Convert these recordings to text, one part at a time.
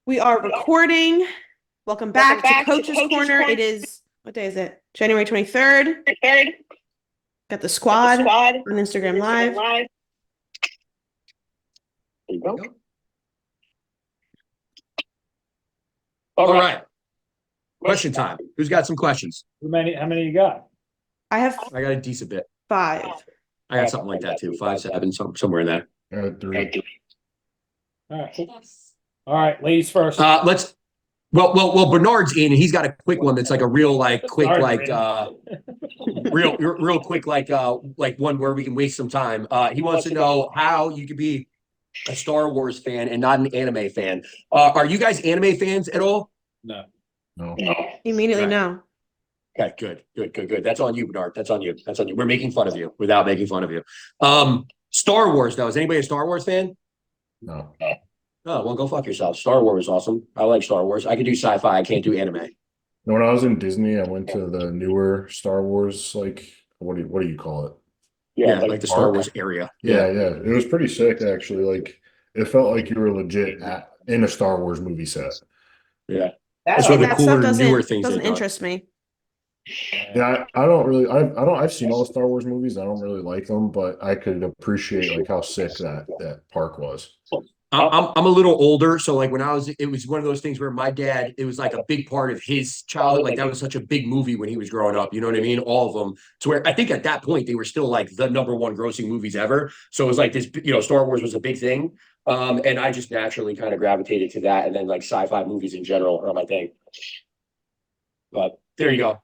We are recording. Welcome back to Coach's Corner. It is, what day is it? January 23rd. Got the squad on Instagram Live. There you go. All right. Question time. Who's got some questions? How many you got? I have I got a decent bit. 5. I got something like that too. 5, 7, somewhere in there. 3. All right. All right, ladies first. Well, Bernard's in, and he's got a quick one that's like a real, quick, real quick, one where we can waste some time. He wants to know how you could be a Star Wars fan and not an anime fan. Are you guys anime fans at all? No. Immediately Right. no. Okay, good. That's on you, Bernard. That's on you. We're making fun of you without making fun of you. Star Wars, though. Is anybody a Star Wars fan? No. Oh, well, go fuck yourself. Star Wars is awesome. I like Star Wars. I can do sci-fi. I can't do anime. When I was in Disney, I went to the newer Star Wars, what do you call it? Yeah, like the Star Park. Wars area. Yeah. It was pretty sick, actually. It felt like you were legit in a Star Wars movie set. Yeah. That's what the That cooler, stuff newer things doesn't they've done. interest me. Yeah, I don't really. I've seen all the Star Wars movies. I don't really like them, but I could appreciate how sick that park was. I'm a little older, so when it was one of those things where my dad, it was like a big part of his childhood. Like that was such a big movie when he was growing up. You know what I mean? All of them. To where I think at that point they were still like the number one grossing movies ever. So it was like this, Star Wars was a big thing. And I just naturally kind of gravitated to that, and then sci-fi movies in general are my thing. But there you go,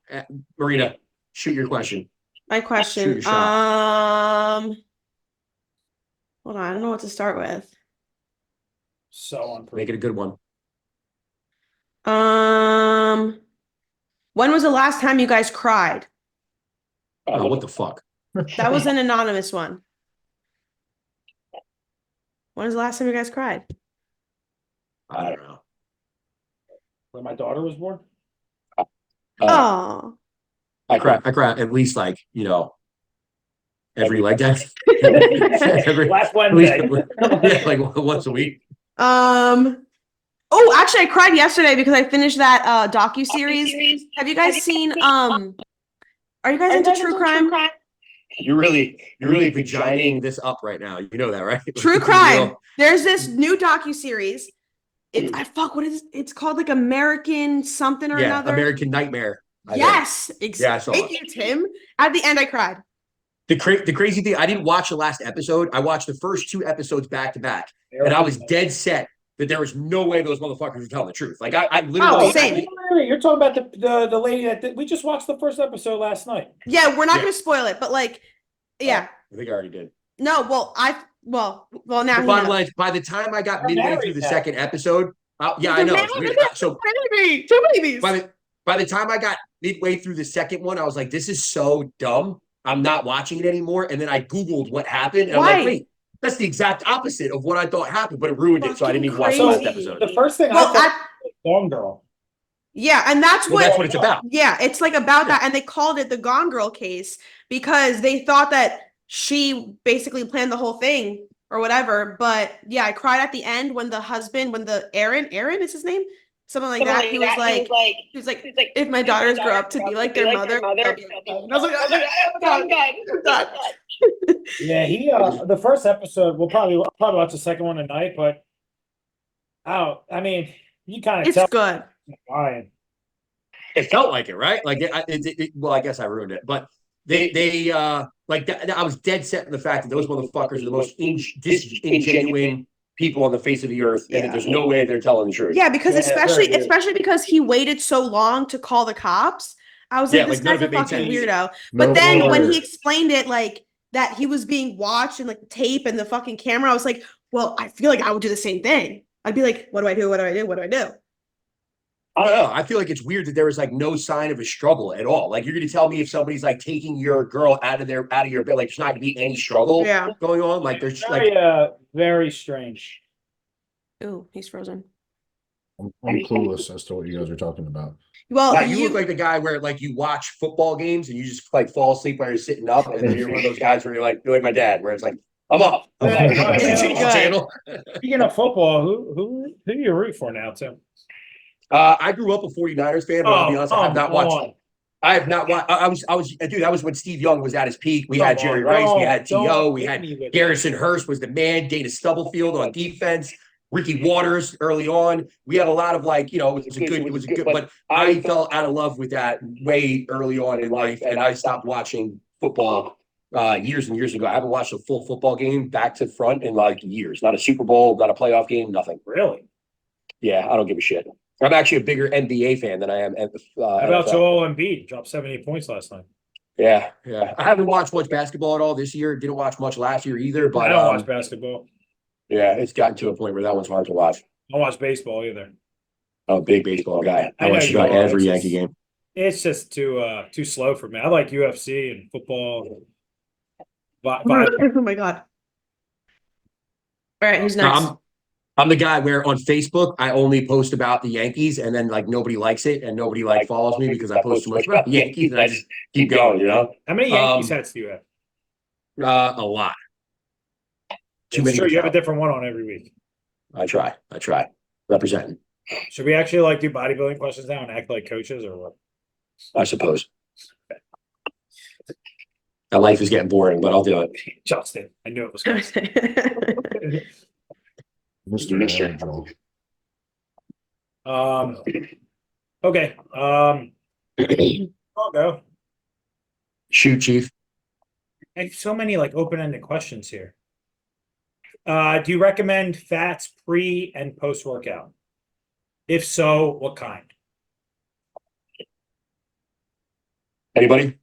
Marina. Shoot your question. My question. Shoot your shot. Hold on. I don't know what to start with. so Make it a good one. When was the last time you guys cried? Oh, what the fuck? That was an anonymous one. When was the last time you guys cried? I don't know. when my daughter was born. Oh. I cry at least every leg day. Last Wednesday. Once a week. Oh, actually, I cried yesterday because I finished that docu-series. Have you guys seen are you guys into true crime? You're really vagining this up right now. You know that, right? True crime. There's this new docu-series. What is it? It's called American something or another. American Nightmare. Yes, Yeah, I saw thank it. you, Tim. At the end, I cried. The crazy thing, I didn't watch the last episode. I watched the first 2 episodes back to back, and I was dead set that there was no way those motherfuckers were telling the truth. I literally. Same. You're talking about the lady that we just watched the first episode last night. Yeah, we're not going to spoil it, but yeah. I think I already did. No, well, now The he bottom knows. line is, by the time I got They're midway married through the now. second episode, yeah, I know. It's weird. So Two babies. by the time I got midway through the second one, I was like, this is so dumb. I'm not watching it anymore. And then I Googled what happened. And I'm Why? like, wait, that's the exact opposite of what I thought happened, but it ruined it. So I didn't even watch the Fucking last crazy. episode. The first thing I Well, thought was Gone Girl. yeah, and that's Well, that's what it's about. Yeah, it's about that, and they called it the Gone Girl case because they thought that she basically planned the whole thing or whatever. But yeah, I cried at the end when Aaron is his name, something like that. He was like, if my daughters grow up to be like their mother, I'll be like, and I was like, oh my God. Yeah, he the first episode. We'll probably watch the second one tonight, but I mean, you kind of It's tell good. Ryan. It felt like it, right? Well, I guess I ruined it, but they I was dead set in the fact that those motherfuckers are the most ingenuine people on the face of the earth, and that there's no way they're telling the truth. Yeah, because Yeah, especially very good. because he waited so long to call the cops. I was Yeah, like, this none of guy's a it made fucking sense. weirdo. No But then when wonder. he explained it, that he was being watched and tape and the fucking camera, I was like, well, I feel like I would do the same thing. I'd be like, what do I do? What do I do? What do I do? I don't know. I feel like it's weird that there was no sign of a struggle at all. You're going to tell me if somebody's taking your girl out of your bed, there's not going to be any struggle Yeah. going on. There's Very strange. Ooh, he's frozen. I'm clueless as to what you guys are talking about. Well, you look like the guy where you watch football games and you just fall asleep while you're sitting up, and then you're one of those guys where you're like my dad, where it's I'm up. Good. Channel. Speaking of football, who do you root for now, Tim? I grew up a 49ers fan, but I'll be honest, I have not watched. on. I have not watched. Dude, that was when Steve Young was at his peak. We had Jerry Rice, we had T.O., we had Garrison Hurst was the man, Dana Stubblefield on defense, Ricky Waters early on. We had a lot of it was a good, but I fell out of love with that way early on in life, and I stopped watching football years and years ago. I haven't watched a full football game back to front in like years. Not a Super Bowl, not a playoff game, nothing. Really? Yeah, I don't give a shit. I'm actually a bigger NBA fan than I am. How about NFL. Joel Embiid? Dropped 78 points last night. Yeah. I haven't watched much basketball at all this year. Didn't watch much last year either. But I don't watch basketball. Yeah, it's gotten to a point where that one's hard to watch. I don't watch baseball either. I'm a big baseball guy. I I know watch you about are. every It's Yankee just- game. It's just too slow for me. I like UFC and football. Oh my god. All right, who's next? I'm the guy where on Facebook I only post about the Yankees, and then like nobody likes it and nobody like follows me because I post too much about the Yankees, and I just keep going. How many Yankees hats do you have? A lot. Too I'm many. sure to you have a count. different one on every week. I try. Representing, Should we actually like do bodybuilding questions now and act like coaches or what? I suppose. That life is getting boring, but I'll do it. Justin, I knew it was coming. Mr. Manager. Okay. I'll go. Shoot, Chief. I have so many like open-ended questions here. Do you recommend fats pre and post workout? If so, what kind? Anybody?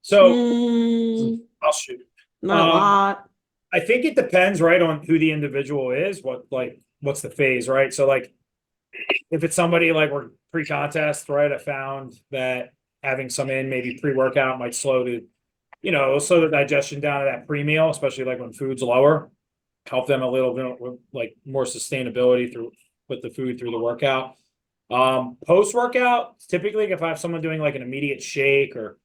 So I'll shoot. Not a lot. I think it depends, right, on who the individual is, what's the phase, right? So like if it's somebody like we're pre-contest, right? I found that having some in maybe pre-workout might slow the digestion down to that pre-meal, especially like when food's lower, help them a little bit with like more sustainability with the food through the workout. Post-workout, typically if I have someone doing like an immediate shake or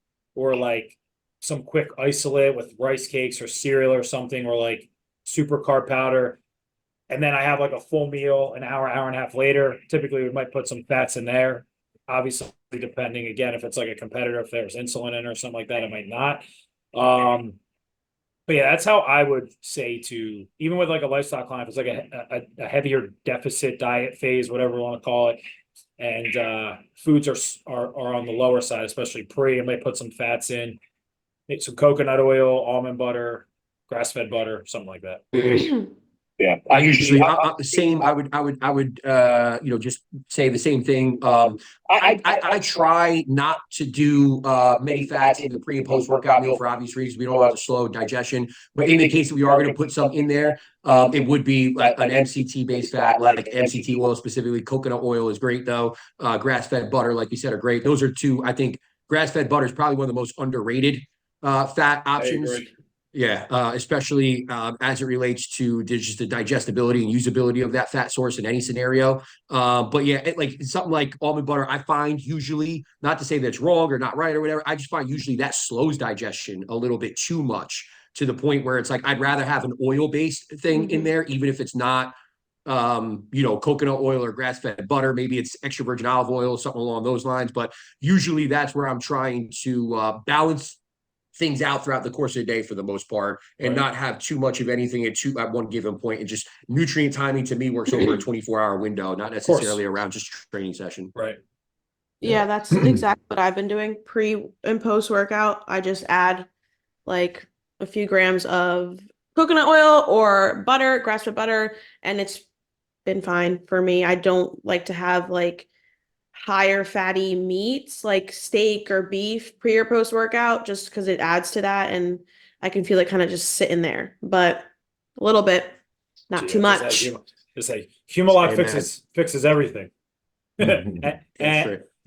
like some quick isolate with rice cakes or cereal or something, or like super carb powder, and then I have like a full meal an hour and a half later, typically we might put some fats in there. Obviously, depending again, if it's like a competitor, if there's insulin in or something like that, it might not. But yeah, that's how I would say to, even with like a lifestyle client, if it's like a heavier deficit diet phase, whatever you want to call it, and foods are on the lower side, especially pre, I might put some fats in, make some coconut oil, almond butter, grass-fed butter, something like that. Yeah, I usually the same. I would just say the same thing. I try not to do many fats in the pre and post workout meal for obvious reasons. We don't want to slow digestion, but in the case that we are going to put some in there, it would be like an MCT based fat, like MCT oil specifically. Coconut oil is great though. Grass fed butter, like you said, are great. Those are two. I think grass fed butter is probably one of the most underrated fat options. Yeah, especially as it relates to just the digestibility and usability of that fat source in any scenario. But yeah, like something like almond butter, I find usually, not to say that's wrong or not right or whatever, I just find usually that slows digestion a little bit too much to the point where it's like I'd rather have an oil-based thing in there, even if it's not coconut oil or grass-fed butter. Maybe it's extra virgin olive oil, something along those lines. But usually that's where I'm trying to balance things out throughout the course of the day for the most part, and not have too much of anything at one given point. And just nutrient timing to me works over a 24-hour window, not necessarily around just training session. Right. Yeah, that's exactly what I've been doing. Pre and post workout, I just add like a few grams of coconut oil or butter, grass-fed butter, and it's been fine for me. I don't like to have like higher fatty meats like steak or beef pre or post workout, just because it adds to that, and I can feel it kind of just sitting there, but a little bit, not too much. Just say Humalog fixes everything. and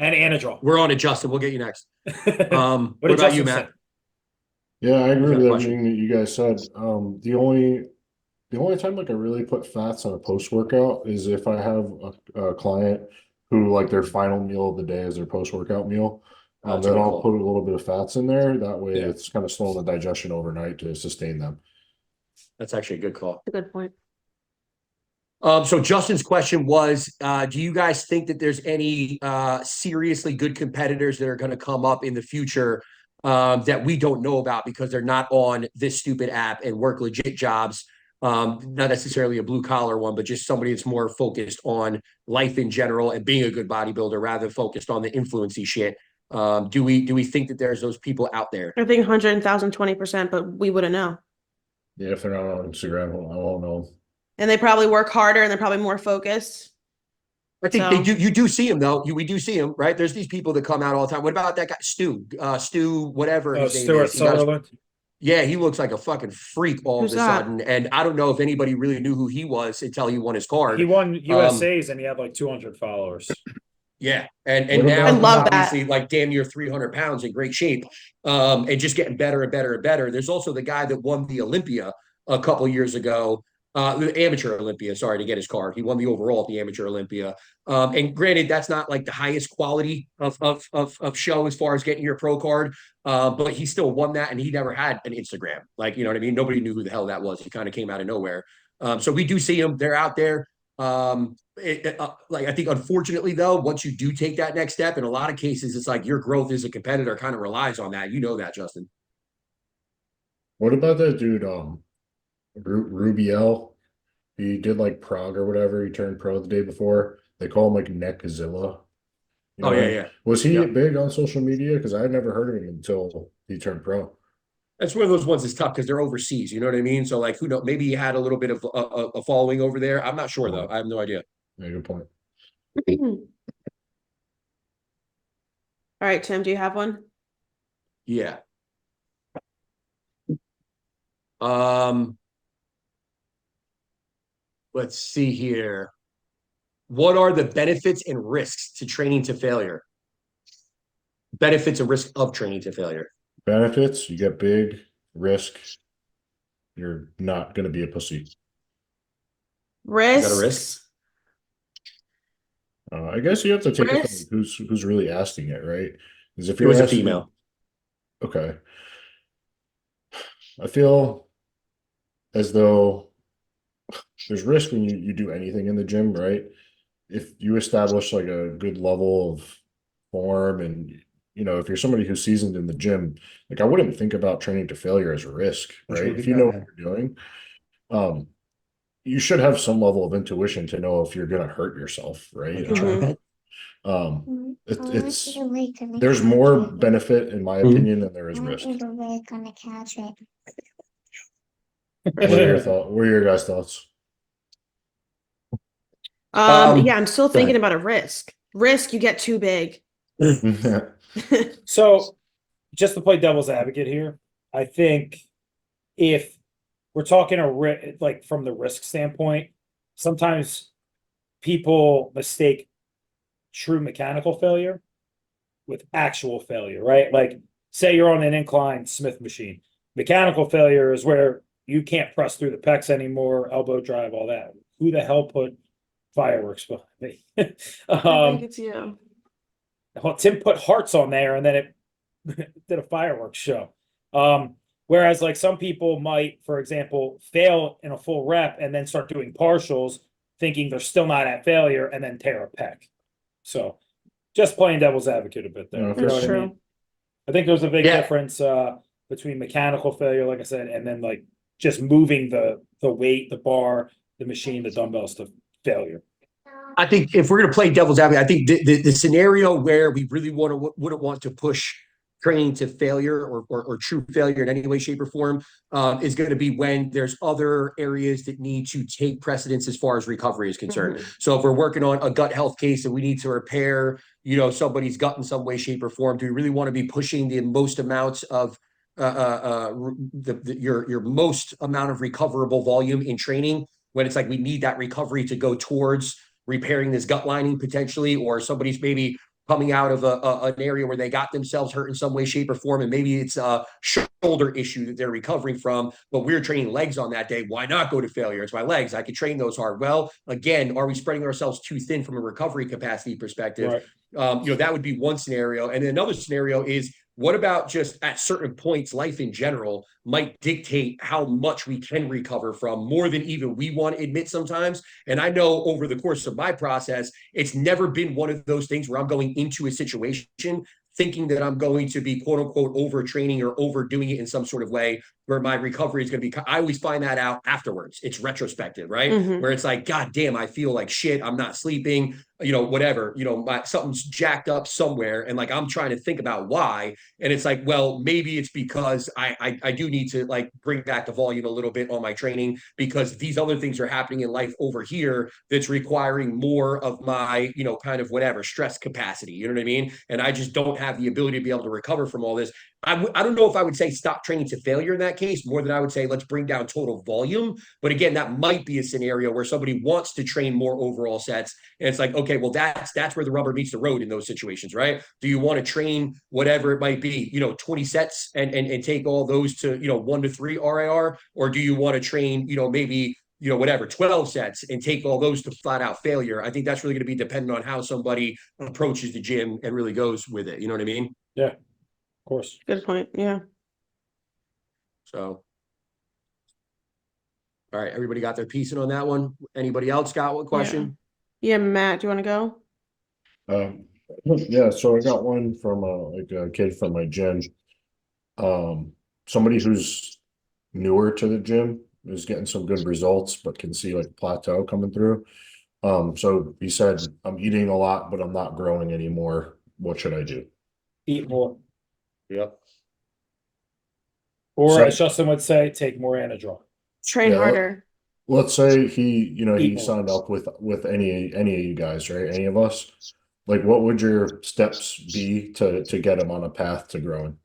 Anadrol. We're on it, Justin. We'll get you next. What What about you, Matt? Yeah, I agree with Good everything that you guys said. The only time like I really put fats on a post workout is if I have a client who like their final meal of the day is their post workout meal. That's Then really I'll cool. put a little bit of fats in there. That way Yeah. it's kind of slowing the digestion overnight to sustain them. That's actually a good call. A good point. So Justin's question was, do you guys think that there's any seriously good competitors that are going to come up in the future that we don't know about because they're not on this stupid app and work legit jobs? Not necessarily a blue collar one, but just somebody that's more focused on life in general and being a good bodybuilder rather than focused on the influency shit. Do we think that there's those people out there? I think 100,000, 20%, but we wouldn't know. Yeah, if they're not on Instagram, I won't know. And they probably work harder and they're probably more focused. I think So- they do. You do see them though. We do see them, right? There's these people that come out all the time. What about that guy, Stu, whatever his name Stuart is? He got a- Sutherland. yeah, he looks like a fucking freak all Who's of a that? sudden. And I don't know if anybody really knew who he was until he won his card. He won USA's and he had like 200 followers. Yeah, and What now about- he's I love that. obviously like damn near 300 pounds in great shape, and just getting better and better and better. There's also the guy that won the Olympia a couple years ago, the amateur Olympia. Sorry to get his card. He won the overall at the amateur Olympia. And granted, that's not like the highest quality of show as far as getting your pro card, but he still won that, and he never had an Instagram. Like, you know what I mean? Nobody knew who the hell that was. He kind of came out of nowhere. So we do see them. They're out there. Like I think unfortunately though, once you do take that next step, in a lot of cases, it's like your growth as a competitor kind of relies on that. You know that, Justin. What about that dude, Rubiel? He did like Prague or whatever. He turned pro the day before. They call him like Neckzilla. You Oh know, yeah. Was he Yeah. big on social media? Because I had never heard of him until he turned pro. That's one of those ones that's tough because they're overseas. You know what I mean? So like, who knows? Maybe he had a little bit of a following over there. I'm not sure though. I have no idea. Yeah, good point. All right, Tim, do you have one? Yeah. Let's see here. What are the benefits and risks to training to failure? Benefits and risks of training to failure. Benefits, you get big. Risk, you're not going to be a pussy. Risks. Is that a risk? I guess you have to take a Risk. thing who's really asking it, right? Because if It you're was a asking- female. Okay. I feel as though there's risk when you do anything in the gym, right? If you establish like a good level of form and if you're somebody who's seasoned in the gym, like I wouldn't think about training to failure as a risk, That's right? really If you know bad. what you're doing, you should have some level of intuition to know if you're gonna hurt yourself, right? Mhm. It's there's more benefit in my opinion than there is risk. What are your thoughts? What are your guys' thoughts? Yeah, I'm still go thinking ahead. about a risk. Risk, you get too big. So just to play devil's advocate here, I think if we're talking like from the risk standpoint, sometimes people mistake true mechanical failure with actual failure, right? Like say you're on an incline Smith machine. Mechanical failure is where you can't press through the pecs anymore, elbow drive, all that. Who the hell put fireworks behind me? I think it's you. Well, Tim put hearts on there and then it did a fireworks show. Whereas like some people might, for example, fail in a full rep and then start doing partials thinking they're still not at failure and then tear a pec. So just playing devil's advocate a bit there. Yeah, You know That's what I true. mean? I think there's a big Yeah. difference between mechanical failure, like I said, and then like just moving the weight, the bar, the machine, the dumbbells to failure. I think if we're going to play devil's advocate, I think the scenario where we really wouldn't want to push training to failure or true failure in any way, shape, or form is going to be when there's other areas that need to take precedence as far as recovery is concerned. Mhm. So if we're working on a gut health case and we need to repair, somebody's gut in some way, shape, or form, do we really want to be pushing the most amounts of your most amount of recoverable volume in training when it's like we need that recovery to go towards repairing this gut lining potentially, or somebody's maybe coming out of an area where they got themselves hurt in some way, shape, or form, and maybe it's a shoulder issue that they're recovering from, but we're training legs on that day. Why not go to failure? It's my legs. I could train those hard. Well, again, are we spreading ourselves too thin from a recovery capacity perspective? Right. That would be one scenario. And then another scenario is what about just at certain points, life in general might dictate how much we can recover from more than even we want to admit sometimes. And I know over the course of my process, it's never been one of those things where I'm going into a situation thinking that I'm going to be quote unquote overtraining or overdoing it in some sort of way where my recovery is going to be. I always find that out afterwards. It's retrospective, right? Mhm. Where it's like, God damn, I feel like shit. I'm not sleeping, whatever, something's jacked up somewhere. And like, I'm trying to think about why. And it's like, well, maybe it's because I do need to like bring back the volume a little bit on my training because these other things are happening in life over here that's requiring more of my, kind of whatever stress capacity. You know what I mean? And I just don't have the ability to be able to recover from all this. I don't know if I would say stop training to failure in that case, more than I would say let's bring down total volume. But again, that might be a scenario where somebody wants to train more overall sets. And it's like, okay, well, that's where the rubber meets the road in those situations, right? Do you want to train whatever it might be, 20 sets and take all those to, 1 to 3 RIR? Or do you want to train, maybe whatever, 12 sets and take all those to flat out failure? I think that's really going to be dependent on how somebody approaches the gym and really goes with it. You know what I mean? Yeah, of course. Good point. Yeah. So, all right, everybody got their piece in on that one. Anybody else got one question? Yeah, Matt, do you want to go? Yeah, so I got one from like a kid from my gym. Somebody who's newer to the gym is getting some good results, but can see like plateau coming through. So he said, I'm eating a lot, but I'm not growing anymore. What should I do? Eat more. Yep. Or So- as Justin would say, take more Anadrol. Train Yeah, harder. Let's say he Eat more. signed up with any of you guys, right? Any of us. Like, what would your steps be to get him on a path to growing?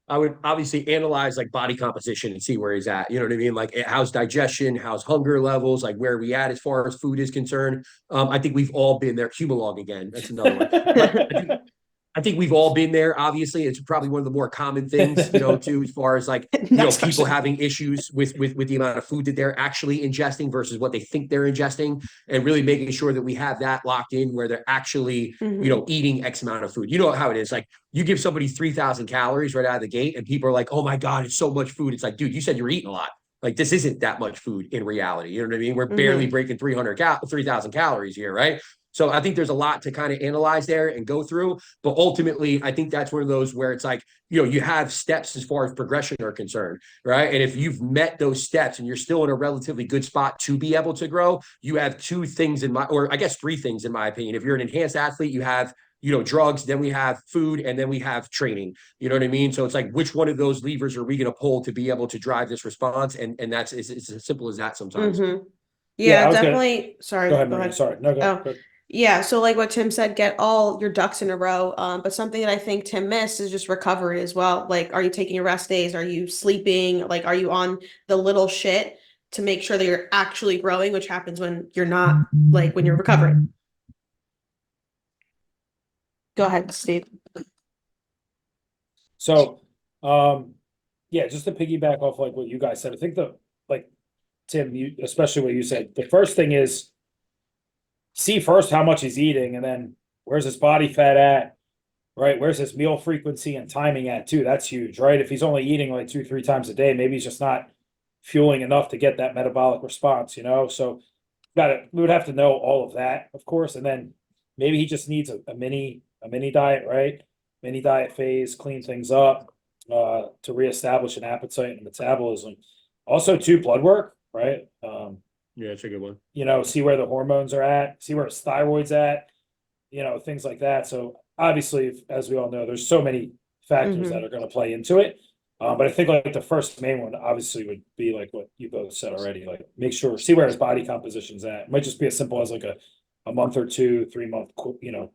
I would obviously analyze like body composition and see where he's at. You know what I mean? Like how's digestion, how's hunger levels, like where are we at as far as food is concerned. I think we've all been there. Humalog again. That's another one. But I think we've all been there. Obviously, it's probably one of the more common things, too, as far as like, Next people question. having issues with the amount of food that they're actually ingesting versus what they think they're ingesting, and really making sure that we have that locked in where they're actually, Mhm. eating X amount of food. You know how it is. Like you give somebody 3,000 calories right out of the gate and people are like, oh my God, it's so much food. It's like, dude, you said you're eating a lot. Like this isn't that much food in reality. You know what I mean? We're barely breaking 3,000 calories here, right? So I think there's a lot to kind of analyze there and go through. But ultimately, I think that's one of those where it's like, you have steps as far as progression are concerned, right? And if you've met those steps and you're still in a relatively good spot to be able to grow, you have two things or I guess three things in my opinion. If you're an enhanced athlete, you have, drugs, then we have food, and then we have training. You know what I mean? So it's like, which one of those levers are we going to pull to be able to drive this response? And that's it's as simple as that sometimes. Mhm. Yeah, I Yeah, was gonna- definitely. Sorry. Go ahead, Go Maria. ahead. Sorry. No, go Oh. ahead. Yeah, so like what Tim said, get all your ducks in a row. But something that I think Tim missed is just recovery as well. Like, are you taking your rest days? Are you sleeping? Like, are you on the little shit to make sure that you're actually growing, which happens when you're not, like when you're recovering. Go ahead, Steve. So, yeah, just to piggyback off like what you guys said, I think like Tim, especially what you said, the first thing is see first how much he's eating, and then where's his body fat at, right? Where's his meal frequency and timing at too? That's huge, right? If he's only eating like 2-3 times a day, maybe he's just not fueling enough to get that metabolic response, So we would have to know all of that, of course, and then maybe he just needs a mini diet, right? Mini diet phase, clean things up, to reestablish an appetite and metabolism. Also, too, blood work, right? Yeah, it's a good one. See where the hormones are at, see where his thyroid's at, things like that. So obviously, as we all know, there's so many factors that are going to play into it. But I think like the first main one obviously would be like what you both said already, like make sure, see where his body composition's at. It might just be as simple as like a month or 2, 3 month,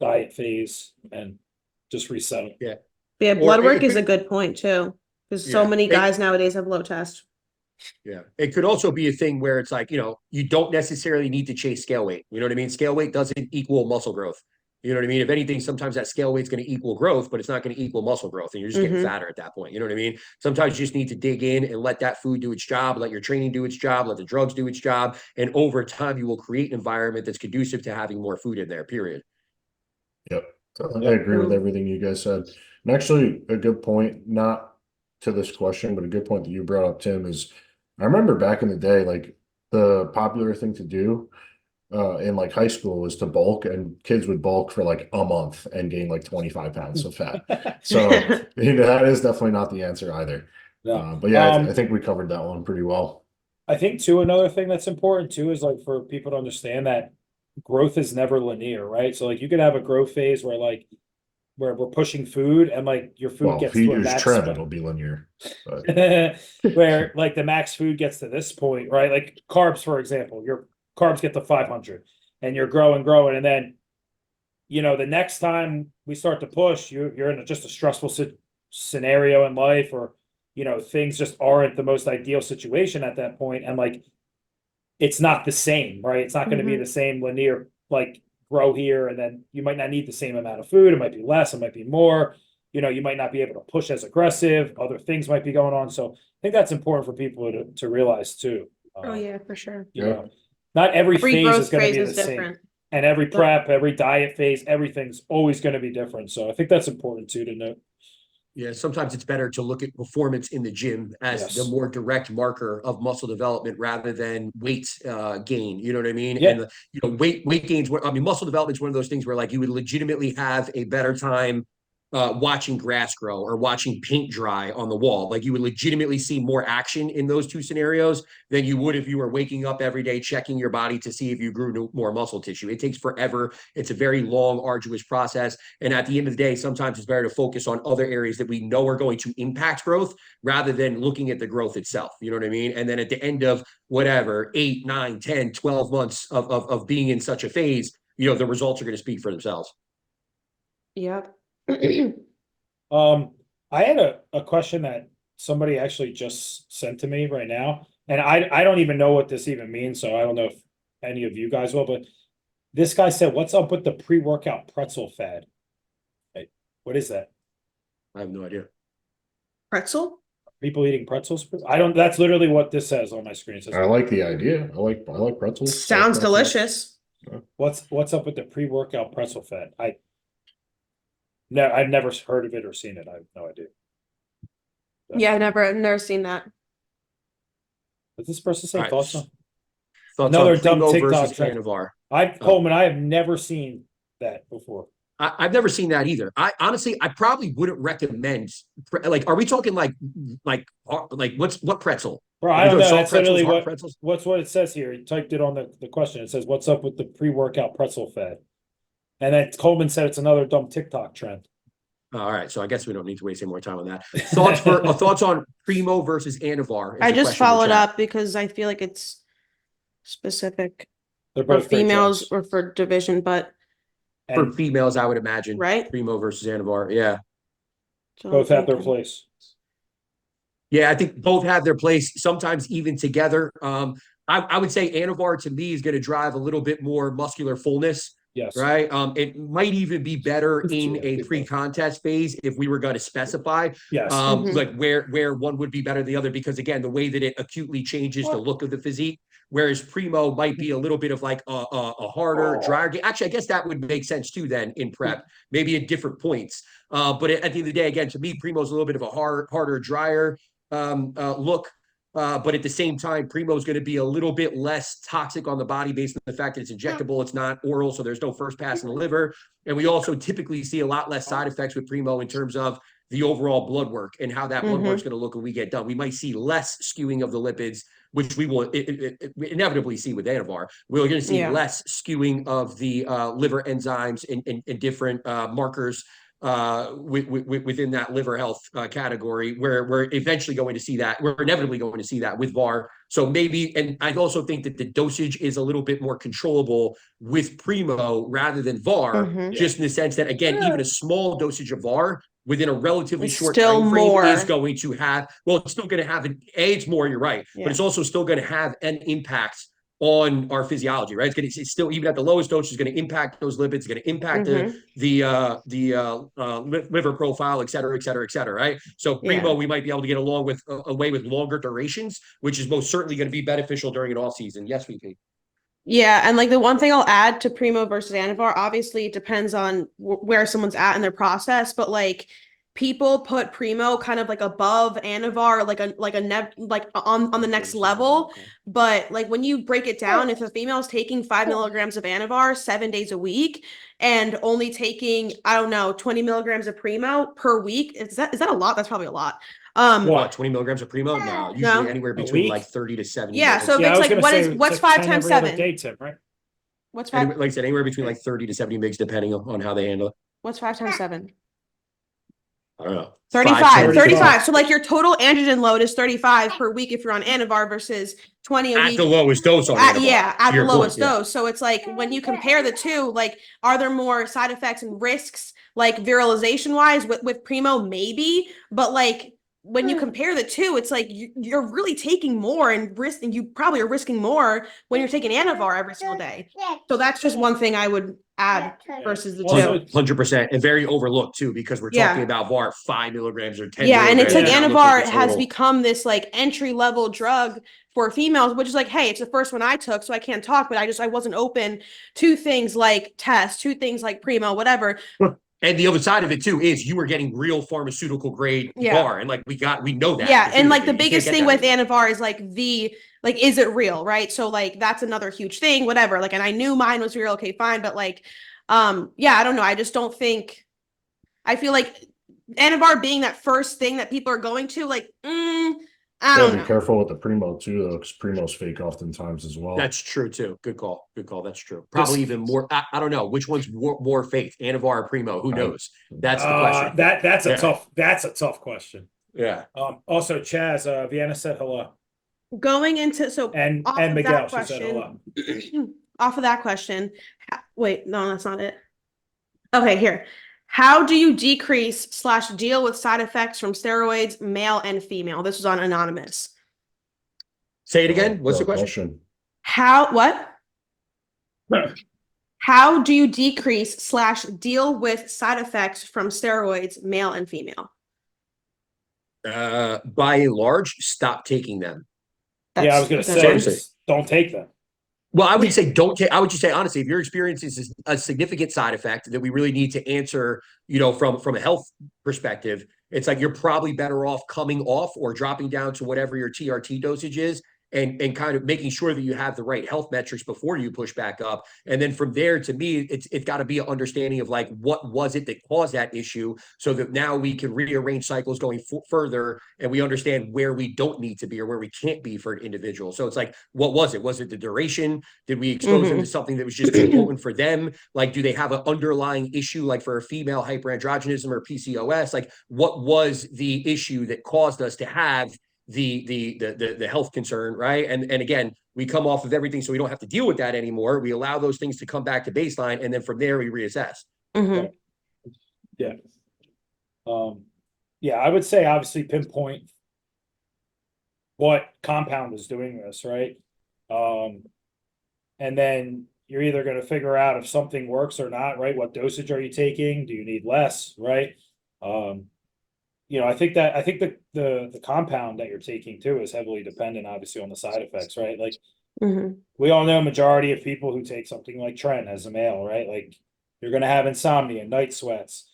diet phase and just reset it. Yeah. Yeah, blood Or work it is a could- good point too. Because so Yeah. many guys nowadays have low test. Yeah. It could also be a thing where it's like, you don't necessarily need to chase scale weight. You know what I mean? Scale weight doesn't equal muscle growth. You know what I mean? If anything, sometimes that scale weight's going to equal growth, but it's not going to equal muscle growth. And you're just getting fatter at that point. You know what I mean? Sometimes you just need to dig in and let that food do its job, let your training do its job, let the drugs do its job. And over time, you will create an environment that's conducive to having more food in there, period. Yep. I agree with everything you guys said. And actually, a good point, not to this question, but a good point that you brought up, Tim, is I remember back in the day, like the popular thing to do in like high school was to bulk, and kids would bulk for like a month and gain like 25 pounds of fat. So that is definitely not the answer either. No. But yeah, I think we covered that one pretty well. I think too, another thing that's important too is like for people to understand that growth is never linear, right? So like you could have a growth phase where we're pushing food and like your food Well, gets if you to a use max trim, it'll be linear. But where like the max food gets to this point, right? Like carbs, for example, your carbs get to 500 and you're growing. And then, the next time we start to push, you're in just a stressful scenario in life, or, things just aren't the most ideal situation at that point. And like, it's not the same, right? It's not going to be the same linear, like grow here. And then you might not need the same amount of food. It might be less, it might be more. You might not be able to push as aggressive. Other things might be going on. So I think that's important for people to realize too. Oh yeah, for sure. Not every phase growth is going to phase be is the same. different. And every prep, every diet phase, everything's always going to be different. So I think that's important too to note. Yeah, sometimes it's better to look at performance in the gym as the more direct marker of muscle development rather than weight gain. You know what I mean? Yeah. And weight gains. Muscle development is one of those things where like you would legitimately have a better time watching grass grow or watching paint dry on the wall. Like you would legitimately see more action in those two scenarios than you would if you were waking up every day, checking your body to see if you grew more muscle tissue. It takes forever. It's a very long, arduous process. And at the end of the day, sometimes it's better to focus on other areas that we know are going to impact growth rather than looking at the growth itself. You know what I mean? And then at the end of whatever, 8, 9, 10, 12 months of being in such a phase, the results are going to speak for themselves. Yep. I had a question that somebody actually just sent to me right now, and I don't even know what this even means, so I don't know if any of you guys will, but this guy said, "What's up with the pre-workout pretzel fad?" Hey, what is that? I have no idea. Pretzel? People eating pretzels? I don't. That's literally what this says on my screen. It says, I like the idea. I like pretzels. Sounds delicious. What's up with the pre-workout pretzel fad? No, I've never heard of it or seen it. I have no idea. Yeah, I've never seen that. Does this person say All right. thoughts on? Thoughts Another on dumb Primo TikTok versus trend. Cannavaro. Coleman, I have never seen that before. I've never seen that either. I honestly, I probably wouldn't recommend. Like, are we talking like what pretzel? Bro, I don't know. Soft That's literally hard pretzels? what's what it says here. He typed it on the question. It says, "What's up with the pre-workout pretzel fad?" And then Coleman said it's another dumb TikTok trend. All right, so I guess we don't need to waste any more time on that. Thoughts on Primo versus Anavar? I just followed up because I feel like it's specific They're for both great females trends. or for division, but For And females, I would imagine. right? Primo versus Anavar. Yeah. So both have their thinking- place. Yeah, I think both have their place, sometimes even together. I would say Anavar to me is going to drive a little bit more muscular fullness, Yes. right? It might even be better in a pre-contest phase if we were going to specify, Yes. like where one would be better than the other, because again, the way that it acutely changes the look of the physique, whereas Primo might be a little bit of like a harder, drier game. Actually, I guess that would make sense too then in prep, maybe at different points. But at the end of the day, again, to me, Primo's a little bit of a harder, drier look. But at the same time, Primo is going to be a little bit less toxic on the body based on the fact that it's injectable, it's not oral, so there's no first pass in the liver. And we also typically see a lot less side effects with Primo in terms of the overall blood work and how that blood work is going to look when we get done. We might see less skewing of the lipids, which we will inevitably see with Anavar. We're going to see less skewing of the liver enzymes and different markers within that liver health category, where we're eventually going to see that. We're inevitably going to see that with VAR. So maybe, and I also think that the dosage is a little bit more controllable with Primo rather than VAR, just in the sense that, again, even a small dosage of VAR within a relatively short time frame is going to have, well, it's still going to have it's more, you're right, but it's also still going to have an impact on our physiology, right? It's still, even at the lowest dose, is going to impact those lipids, it's going to impact the liver profile, et cetera, et cetera, et cetera, right? So Primo, we might be able to get along with away with longer durations, which is most certainly going to be beneficial during an off season. Yes, VP. Yeah, and like the one thing I'll add to Primo versus Anavar, obviously it depends on where someone's at in their process, but like people put Primo kind of like above Anavar, like a like on the next level. But like when you break it down, if a female is taking 5 milligrams of Anavar 7 days a week and only taking, I don't know, 20 milligrams of Primo per week, is that a lot? That's probably a lot. What? 20 milligrams of Primo? No, usually No. anywhere between week? like 30 to 70 Yeah, minutes. so if Yeah, I it's was like gonna what say is it's what's like 5 10 times every other 7? day, Tim, right? What's 5 Like I said, anywhere between like 30 to 70 migs, depending on how they handle it. what's 5 times 7? I don't know. 35, 5, 35. So like your total androgen load is 35 per week if you're on Anavar versus 20 a At week. the lowest dose on At, Anavar, yeah, to at the your point, lowest yeah. dose. So it's like when you compare the two, like, are there more side effects and risks, like virilization wise with Primo? Maybe, but like when you compare the two, it's like you're really taking more and risk, and you probably are risking more when you're taking Anavar every single day. So that's just one thing I would add versus the Also, two. 100% and very overlooked too, because we're Yeah. talking about VAR 5 milligrams or 10 Yeah, and milligrams. it's like Yeah. We're not looking Anavar at the has total. become this like entry level drug for females, which is like, hey, it's the first one I took, so I can't talk, but I wasn't open to things like tests, to things like Primo, whatever. And the other side of it too is you were getting real pharmaceutical grade Yeah. VAR, and like we know that. Yeah, and like the definitively. You can't biggest get thing that with anymore. Anavar is like is it real, right? So like that's another huge thing, whatever. Like, and I knew mine was real, okay, fine, but like, yeah, I don't know. I just don't think. I feel like Anavar being that first thing that people are going to, like, I Gotta don't be know. careful with the Primo too, though, because Primo's fake oftentimes as well. That's true too. Good call. Good call. That's true. Probably even more. I don't know which one's more faith, Anavar or Primo. Who knows? That's the question. That's a Yeah. tough question. Yeah. Also, Chaz, Vienna said hello, Going into and off and of Miguel, that she said question, hello. off of that question, wait, no, that's not it. Okay, here. How do you decrease slash deal with side effects from steroids, male and female? This was on Anonymous. Say it again. What's the question? Question. What? How do you decrease slash deal with side effects from steroids, male and female? By and large, stop taking them. Yeah, I was gonna That's say, Seriously. just don't take them. Well, I would say don't take. I would just say honestly, if you're experiencing a significant side effect that we really need to answer, from a health perspective, it's like you're probably better off coming off or dropping down to whatever your TRT dosage is, and kind of making sure that you have the right health metrics before you push back up. And then from there, to me, it's got to be an understanding of like what was it that caused that issue, so that now we can rearrange cycles going further, and we understand where we don't need to be or where we can't be for an individual. So it's like, what was it? Was it the duration? Did we expose them to something that was just too potent for them? Like, do they have an underlying issue, like for a female hyperandrogenism or PCOS? Like, what was the issue that caused us to have the health concern, right? And again, we come off of everything, so we don't have to deal with that anymore. We allow those things to come back to baseline, and then from there we reassess. Mhm. Yeah. Yeah, I would say obviously pinpoint what compound is doing this, right? And then you're either going to figure out if something works or not, right? What dosage are you taking? Do you need less, right? I think the compound that you're taking too is heavily dependent, obviously, on the side effects, right? Like Mhm. we all know majority of people who take something like Tren as a male, right? Like you're going to have insomnia, night sweats.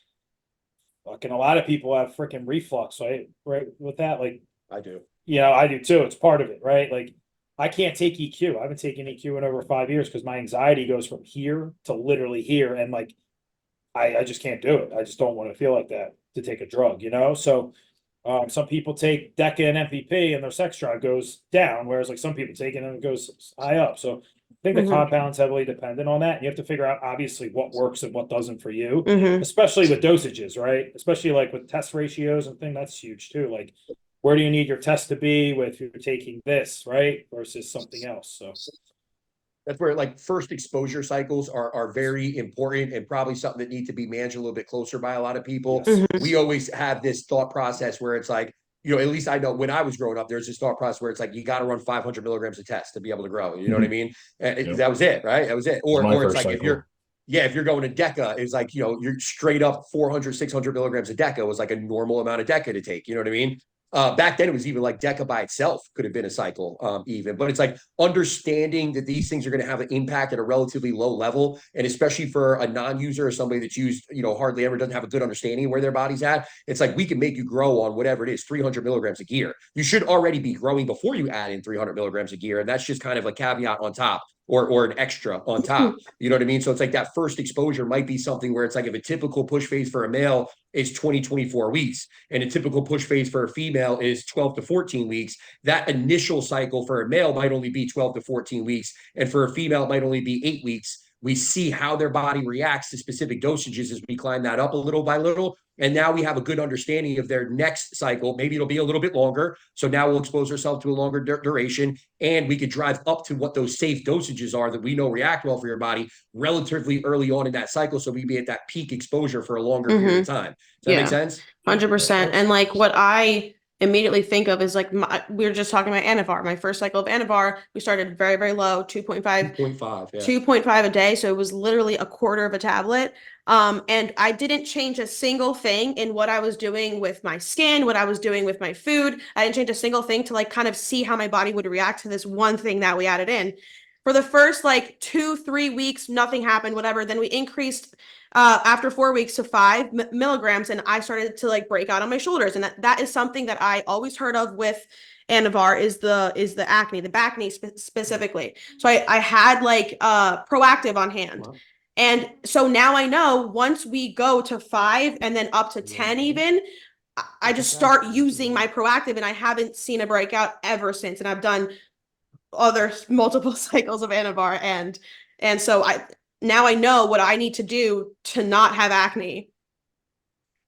Fucking a lot of people have freaking reflux, right? Right with that, like I do. I do too. It's part of it, right? Like I can't take EQ. I haven't taken EQ in over 5 years because my anxiety goes from here to literally here, and like I just can't do it. I just don't want to feel like that to take a drug, So some people take DECA and MVP and their sex drive goes down, whereas like some people take it and it goes high up. So I think the Mhm. compound's heavily dependent on that. And you have to figure out obviously what works and what doesn't for you, Mhm. especially with dosages, right? Especially like with test ratios and thing, that's huge too. Like where do you need your test to be with you're taking this, right? Versus something else. So That's where like first exposure cycles are very important, and probably something that need to be managed a little bit closer by a lot of people. yes. Mhm. We always have this thought process where it's like, at least I know when I was growing up, there's this thought process where it's like you got to run 500 milligrams of test to be able to grow. You know what I mean? Yep. That was it, right? That was it. My Or it's first like cycle. if you're going to DECA, it's like you're straight up 400, 600 milligrams of DECA was like a normal amount of DECA to take. You know what I mean? Back then, it was even like Deca by itself could have been a cycle, even. But it's like understanding that these things are going to have an impact at a relatively low level, and especially for a non-user or somebody that's used, hardly ever doesn't have a good understanding of where their body's at. It's like we can make you grow on whatever it is, 300 milligrams of gear. You should already be growing before you add in 300 milligrams of gear, and that's just kind of a caveat on top. Or an extra on top. You know what I mean? So it's like that first exposure might be something where it's like if a typical push phase for a male is 20, 24 weeks, and a typical push phase for a female is 12 to 14 weeks, that initial cycle for a male might only be 12 to 14 weeks. And for a female, it might only be 8 weeks. We see how their body reacts to specific dosages as we climb that up a little by little. And now we have a good understanding of their next cycle. Maybe it'll be a little bit longer. So now we'll expose ourselves to a longer duration, and we could drive up to what those safe dosages are that we know react well for your body relatively early on in that cycle. So we'd be at that peak exposure for a longer period of time. Does that make sense? 100%. And like what I immediately think of is like we were just talking about Anavar. My first cycle of Anavar, we started very, very low, 2.5, 2.5, yeah. 2.5 a day. So it was literally a quarter of a tablet. And I didn't change a single thing in what I was doing with my skin, what I was doing with my food. I didn't change a single thing to like kind of see how my body would react to this one thing that we added in. For the first like 2-3 weeks, nothing happened, whatever. Then we increased after 4 weeks to 5 milligrams, and I started to like break out on my shoulders. And that is something that I always heard of with Anavar is the acne, the back knee specifically. So I had like Proactive on hand. Wow. And so now I know once we go to 5 and then up to 10 even, I just start using my Proactive, and I haven't seen a breakout ever since. And I've done other multiple cycles of Anavar, and so now I know what I need to do to not have acne.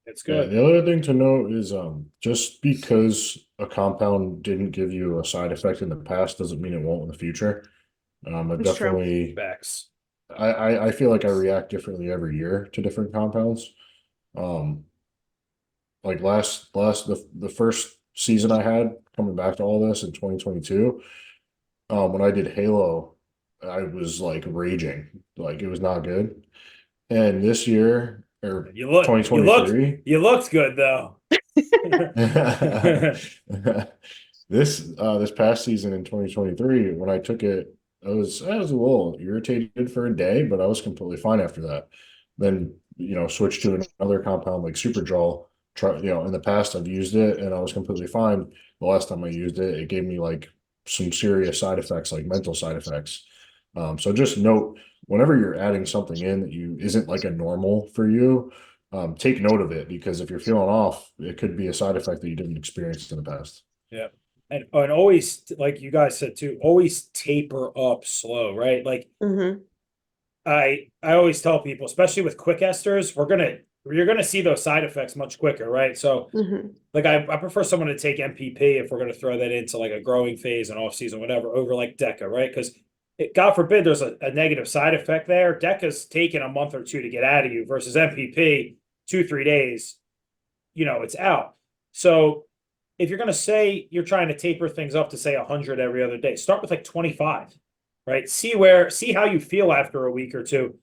It's good. Yeah, the other thing to note is just because a compound didn't give you a side effect in the past doesn't mean it won't in the future. I definitely Facts. I feel like I react differently every year to different compounds. Like the first season I had coming back to all this in 2022, when I did Halo, I was like raging, like it was not good. And this year or 2023, you looked good though. This past season in 2023, when I took it, I was a little irritated for a day, but I was completely fine after that. Then, switched to another compound like Supergel. In the past I've used it and I was completely fine. The last time I used it, it gave me like some serious side effects, like mental side effects. So just note whenever you're adding something in that isn't like a normal for you, take note of it, because if you're feeling off, it could be a side effect that you didn't experience in the past. Yeah. And always, like you guys said too, always taper up slow, right? Like I always tell people, especially with quick esters, you're gonna see those side effects much quicker, right? So like I prefer someone to take MPP if we're gonna throw that into like a growing phase and off season, whatever, over like Deca, right? Because God forbid there's a negative side effect there. Deca's taking a month or 2 to get out of you versus MPP, 2-3 days, it's out. So if you're going to say you're trying to taper things up to say 100 every other day, start with like 25, right? See how you feel after a week or 2.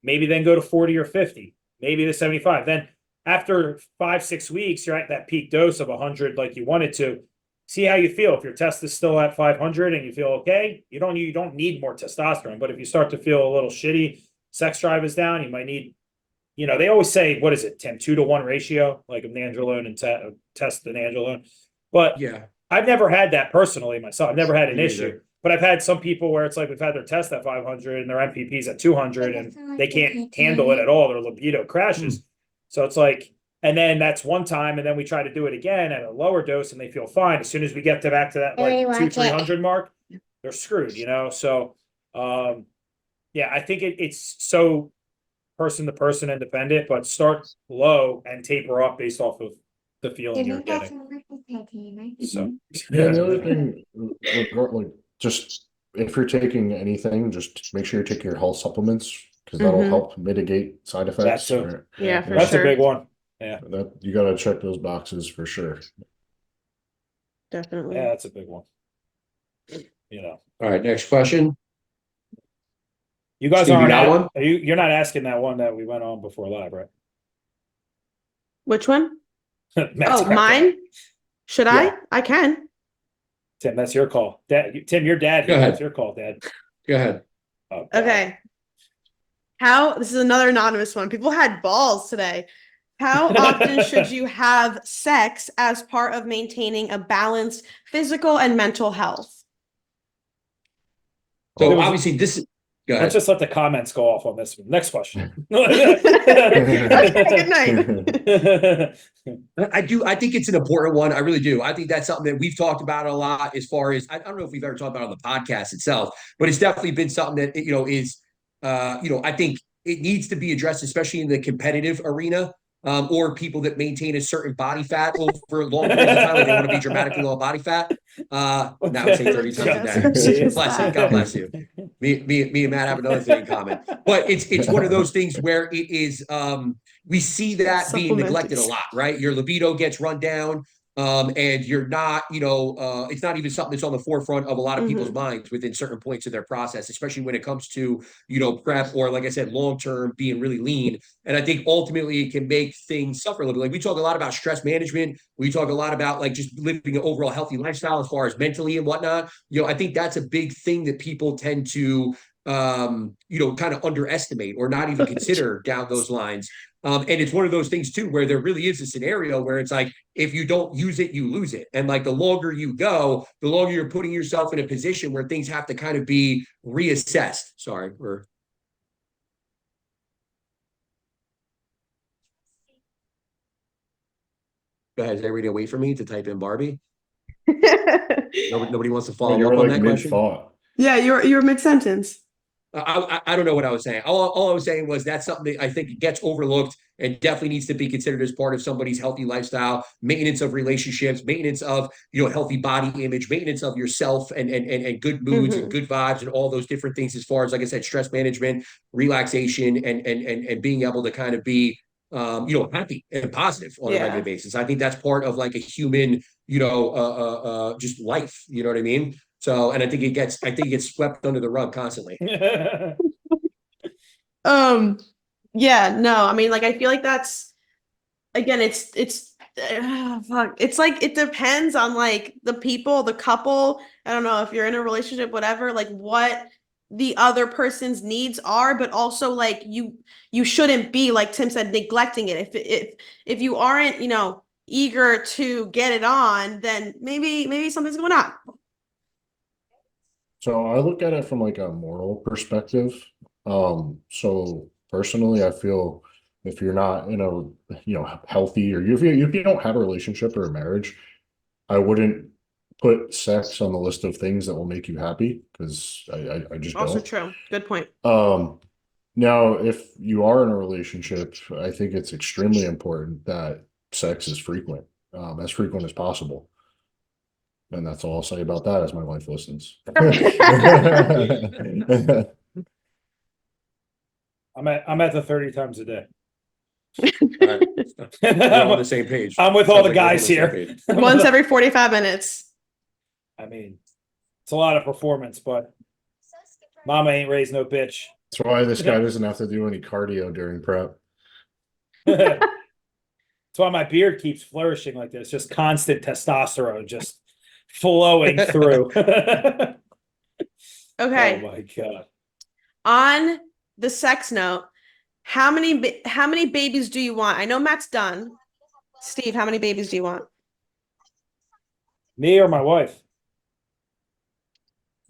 Maybe then go to 40 or 50, maybe to 75. Then after 5-6 weeks, you're at that peak dose of 100 like you wanted to. See how you feel. If your test is still at 500 and you feel okay, you don't need more testosterone. But if you start to feel a little shitty, sex drive is down, you might need, they always say, what is it, Tim, 2-to-1 ratio, like of nandrolone and test the nandrolone. But yeah, I've never had that personally myself. I've never had an issue. But I've had some people where it's like we've had their test at 500 and their MPP's at 200 and they can't handle it at all. Their libido crashes. So it's like, and then that's one time, and then we try to do it again at a lower dose, and they feel fine. As soon as we get back to that like 200-300 mark, they're screwed, So, yeah, I think it's so person to person independent, but start low and taper up based off of the feeling you're getting. So, yeah, the other thing, like just if you're taking anything, just make sure you take your health supplements, because that'll help mitigate side effects. That's a big one. Yeah, that you got to check those boxes for sure. Definitely. Yeah, that's a big one. All right, next question. You guys Steve, aren't you're not asking that one that we went on before live, right? Which one? Matt's mine? Should Yeah. I can. Tim, that's your call. Tim, your dad. Go ahead. It's your call, Dad. Go ahead. Oh, God. Okay. This is another anonymous one. People had balls today. How often should you have sex as part of maintaining a balanced physical and mental health? So There was- obviously this is, go ahead. Let's just let the comments go off on this one. Next question. Okay, good night. I think it's an important one. I really do. I think that's something that we've talked about a lot as far as, I don't know if we've ever talked about it on the podcast itself, but it's definitely been something that, is, I think it needs to be addressed, especially in the competitive arena. Or people that maintain a certain body fat over long periods of time, like they want to be dramatically low on body fat. Now I say 30 times a day. Bless you. God bless you. Me and Matt have another thing in common. But it's one of those things where it is we see that being neglected a lot, right? Your libido gets run down. And you're not, it's not even something that's on the forefront of a lot of people's minds within certain points of their process, especially when it comes to, prep or, like I said, long-term being really lean. And I think ultimately it can make things suffer a little bit. Like we talk a lot about stress management. We talk a lot about like just living an overall healthy lifestyle as far as mentally and whatnot. I think that's a big thing that people tend to, kind of underestimate or not even consider down those lines. And it's one of those things too, where there really is a scenario where it's like, if you don't use it, you lose it. And like the longer you go, the longer you're putting yourself in a position where things have to kind of be reassessed. Sorry, we're. Go ahead. Is everybody gonna wait for me to type in Barbie? Nobody wants to follow You're up on like that question. mid-thought. Yeah, you're mid-sentence. I don't know what I was saying. All I was saying was that's something that I think gets overlooked and definitely needs to be considered as part of somebody's healthy lifestyle, maintenance of relationships, maintenance of, healthy body image, maintenance of yourself and good moods and good vibes and all those different things as far as, like I said, stress management, relaxation, and being able to kind of be, happy and positive on a regular basis. I think that's part of like a human, just life. You know what I mean? So, and I think it gets swept under the rug constantly. Yeah, no, I mean, like, I feel like that's, again, fuck. It's like, it depends on like the people, the couple. I don't know if you're in a relationship, whatever, like what the other person's needs are, but also like you shouldn't be, like Tim said, neglecting it. If you aren't, eager to get it on, then maybe something's going on. So I look at it from like a moral perspective. So personally, I feel if you're not in a healthy or if you don't have a relationship or a marriage, I wouldn't put sex on the list of things that will make you happy because I just Also don't. true. Good point. Now if you are in a relationship, I think it's extremely important that sex is frequent, as frequent as possible. And that's all I'll say about that as my wife listens. I'm at the 30 times a day. All right. We're on the same page. I'm with all the guys we're on the here. same page. Once every 45 minutes. I mean, it's a lot of performance, but mama ain't raised no bitch. That's why this guy doesn't have to do any cardio during prep. That's why my beard keeps flourishing like this. Just constant testosterone just flowing through. Okay. Oh my God. On the sex note, how many babies do you want? I know Matt's done. Steve, how many babies do you want? Me or my wife?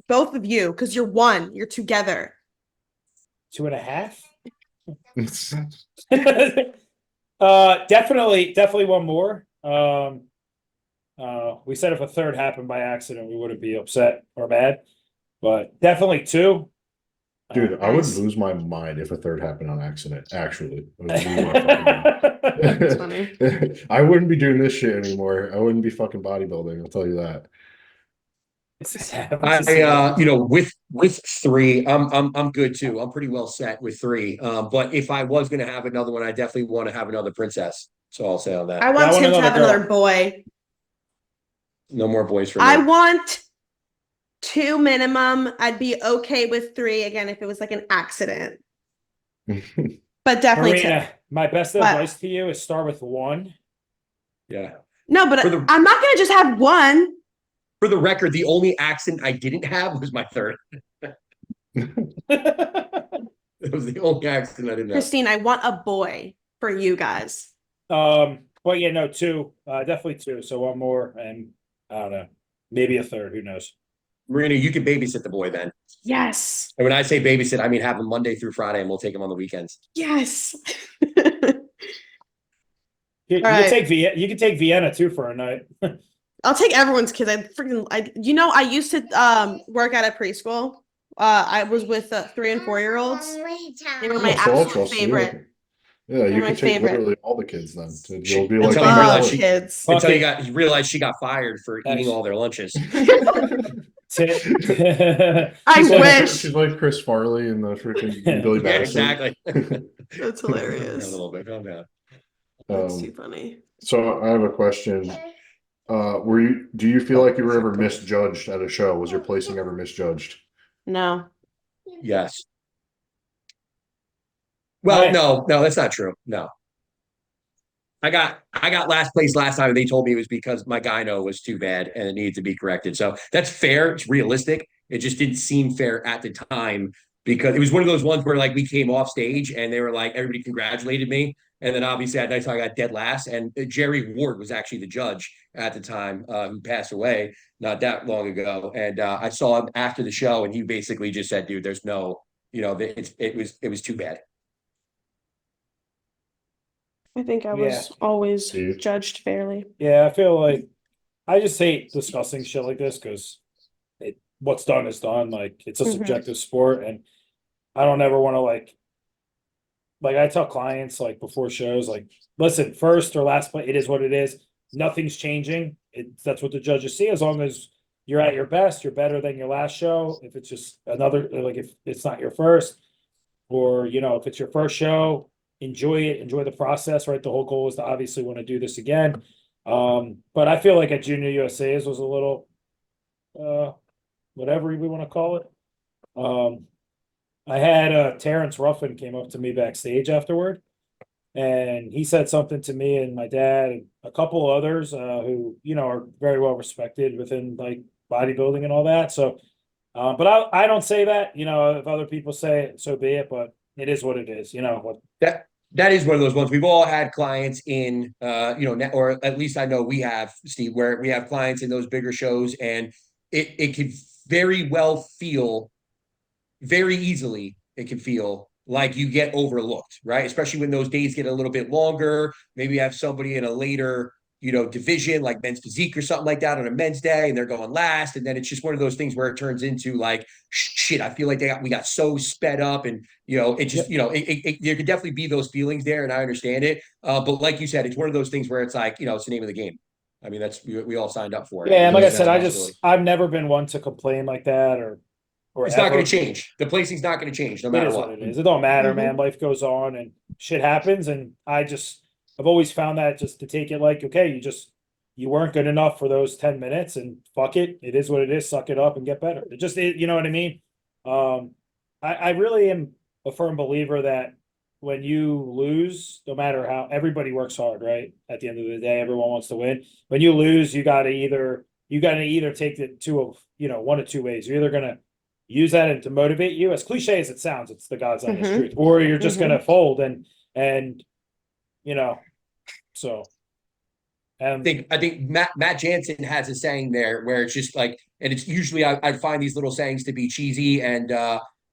Both of you, because you're one. You're together. 2.5? Definitely one more. We said if a third happened by accident, we wouldn't be upset or mad, but definitely 2. Dude, I would Nice. lose my mind if a third happened on accident. Actually, I would lose my fucking mind. That's funny. I wouldn't be doing this shit anymore. I wouldn't be fucking bodybuilding. I'll tell you that. With 3, I'm good too. I'm pretty well set with 3. But if I was gonna have another one, I definitely want to have another princess. So I'll say on that. I want want Tim to another have girl. another boy. No more boys for me. I want 2 minimum. I'd be okay with 3 again if it was like an accident. But definitely Marina, Tim. my best What? advice to you is start with 1. Yeah. No, but For the- I'm not gonna just have one. For the record, the only accent I didn't have was my third. It was the only accent I didn't have. Christine, I want a boy for you guys. But yeah, no, two, definitely two. So one more, and I don't know, maybe a third. Who knows? Marina, you can babysit the boy then. Yes. And when I say babysit, I mean have him Monday through Friday, and we'll take him on the weekends. Yes. You All right. can take you can take Vienna too for a night. I'll take everyone's kids. I used to work at a preschool. I was with 3 and 4 year olds. They were my Yeah, so I'll absolute trust you. favorite. Yeah, They're you my can take favorite. literally all the kids then. She- You'll be until like, you Love realize she- kids. Fuck Until it. you realize she got fired for eating Nice. all their lunches. I she's wish. she's like Chris Farley in the freaking Billy Yeah, Madison. exactly. That's A hilarious. little bit. Calm down. That's too funny. So I have a question. Do you feel like you were ever misjudged at a show? Was your placing ever misjudged? No. Yes. Well, Right. no, that's not true. No. I got last place last time, and they told me it was because my gyno was too bad and it needed to be corrected. So that's fair. It's realistic. It just didn't seem fair at the time because it was one of those ones where like we came off stage and they were like everybody congratulated me, and then obviously that night I got dead last. And Jerry Ward was actually the judge at the time, who passed away not that long ago. And I saw him after the show, and he basically just said, "Dude, there's no, it was too bad." I think I was Yeah. always Steve? judged fairly. Yeah, I feel like I just hate discussing shit like this because what's done is done. Like it's a Mhm. subjective sport, and I don't ever want to like I tell clients like before shows, like, listen, first or last play, it is what it is. Nothing's changing. That's what the judges see. As long as you're at your best, you're better than your last show. If it's just another, like if it's not your first, or if it's your first show, enjoy it, enjoy the process, right? The whole goal is to obviously want to do this again. But I feel like at Junior USA's was a little whatever we want to call it. I had Terrence Ruffin came up to me backstage afterward, and he said something to me and my dad and a couple others who are very well respected within like bodybuilding and all that. So but I don't say that, if other people say it, so be it, but it is what it is, what That is one of those ones. We've all had clients in, or at least I know we have, Steve, where we have clients in those bigger shows, and it could very well feel, very easily, it can feel like you get overlooked, right? Especially when those days get a little bit longer. Maybe you have somebody in a later, division like men's physique or something like that on a men's day, and they're going last, and then it's just one of those things where it turns into like, shit, I feel like we got so sped up, and it just there could definitely be those feelings there, and I understand it. But like you said, it's one of those things where it's like, it's the name of the game. I mean, that's we all signed up for it. Yeah, and like I That's said, possibility. I've never been one to complain like that or It's not going ever. to change. The placing's not going to change no It matter is what. what it is. It don't matter, Mhm. man. Life goes on and shit happens, and I've always found that just to take it like, okay, you weren't good enough for those 10 minutes, and fuck it. It is what it is. Suck it up and get better. You know what I mean? I really am a firm believer that when you lose, no matter how, everybody works hard, right? At the end of the day, everyone wants to win. When you lose, you gotta either take it one of two ways. You're either gonna use that to motivate you, as cliche as it sounds, it's the God's honest Mhm. truth, or you're just Mhm. gonna fold and so. I think Matt Jansen has a saying there where it's just like, and it's usually I find these little sayings to be cheesy and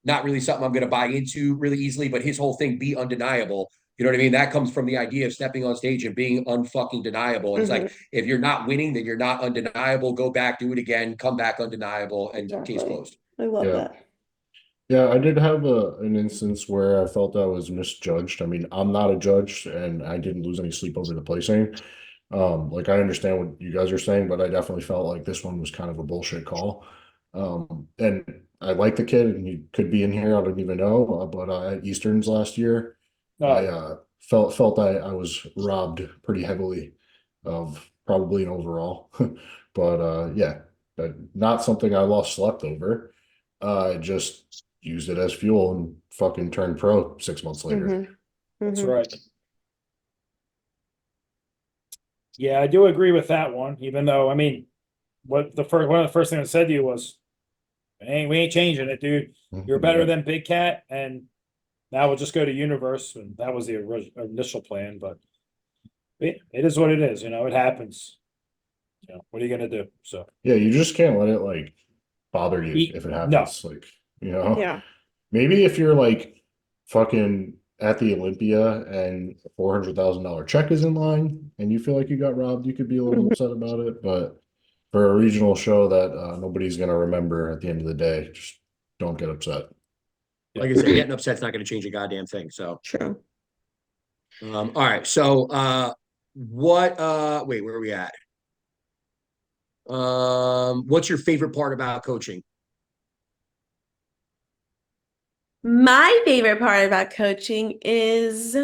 not really something I'm going to buy into really easily. But his whole thing, be undeniable. You know what I mean? That comes from the idea of stepping on stage and being unfucking deniable. And it's like, if you're not winning, then you're not undeniable. Go back, do it again, come back undeniable, and Exactly. case closed. I love Yeah. that. Yeah, I did have an instance where I felt I was misjudged. I mean, I'm not a judge and I didn't lose any sleep over the placing. Like I understand what you guys are saying, but I definitely felt like this one was kind of a bullshit call. And I like the kid and he could be in here, I don't even know. But at Easterns last year, I felt I was robbed pretty heavily of probably an overall. But yeah, not something I lost slept over. I just used it as fuel and fucking turned pro 6 months later. Mhm. That's Mhm. right. Yeah, I do agree with that one, even though, I mean, one of the first things I said to you was, hey, we ain't changing it, dude. You're better Yeah. than Big Cat, and now we'll just go to Universe, and that was the initial plan, but it is what it is, it happens. What are you gonna do? So, Yeah, you just can't let it like bother you if it no, happens. Like, you know, Yeah. maybe if you're like fucking at the Olympia and a $400,000 check is in line and you feel like you got robbed, you could be a little upset about it. But for a regional show that nobody's gonna remember at the end of the day, just don't get upset. Like I said, getting upset's not going to change a goddamn thing. So, True. all right. So, wait, where are we at? What's your favorite part about coaching? My favorite part about coaching is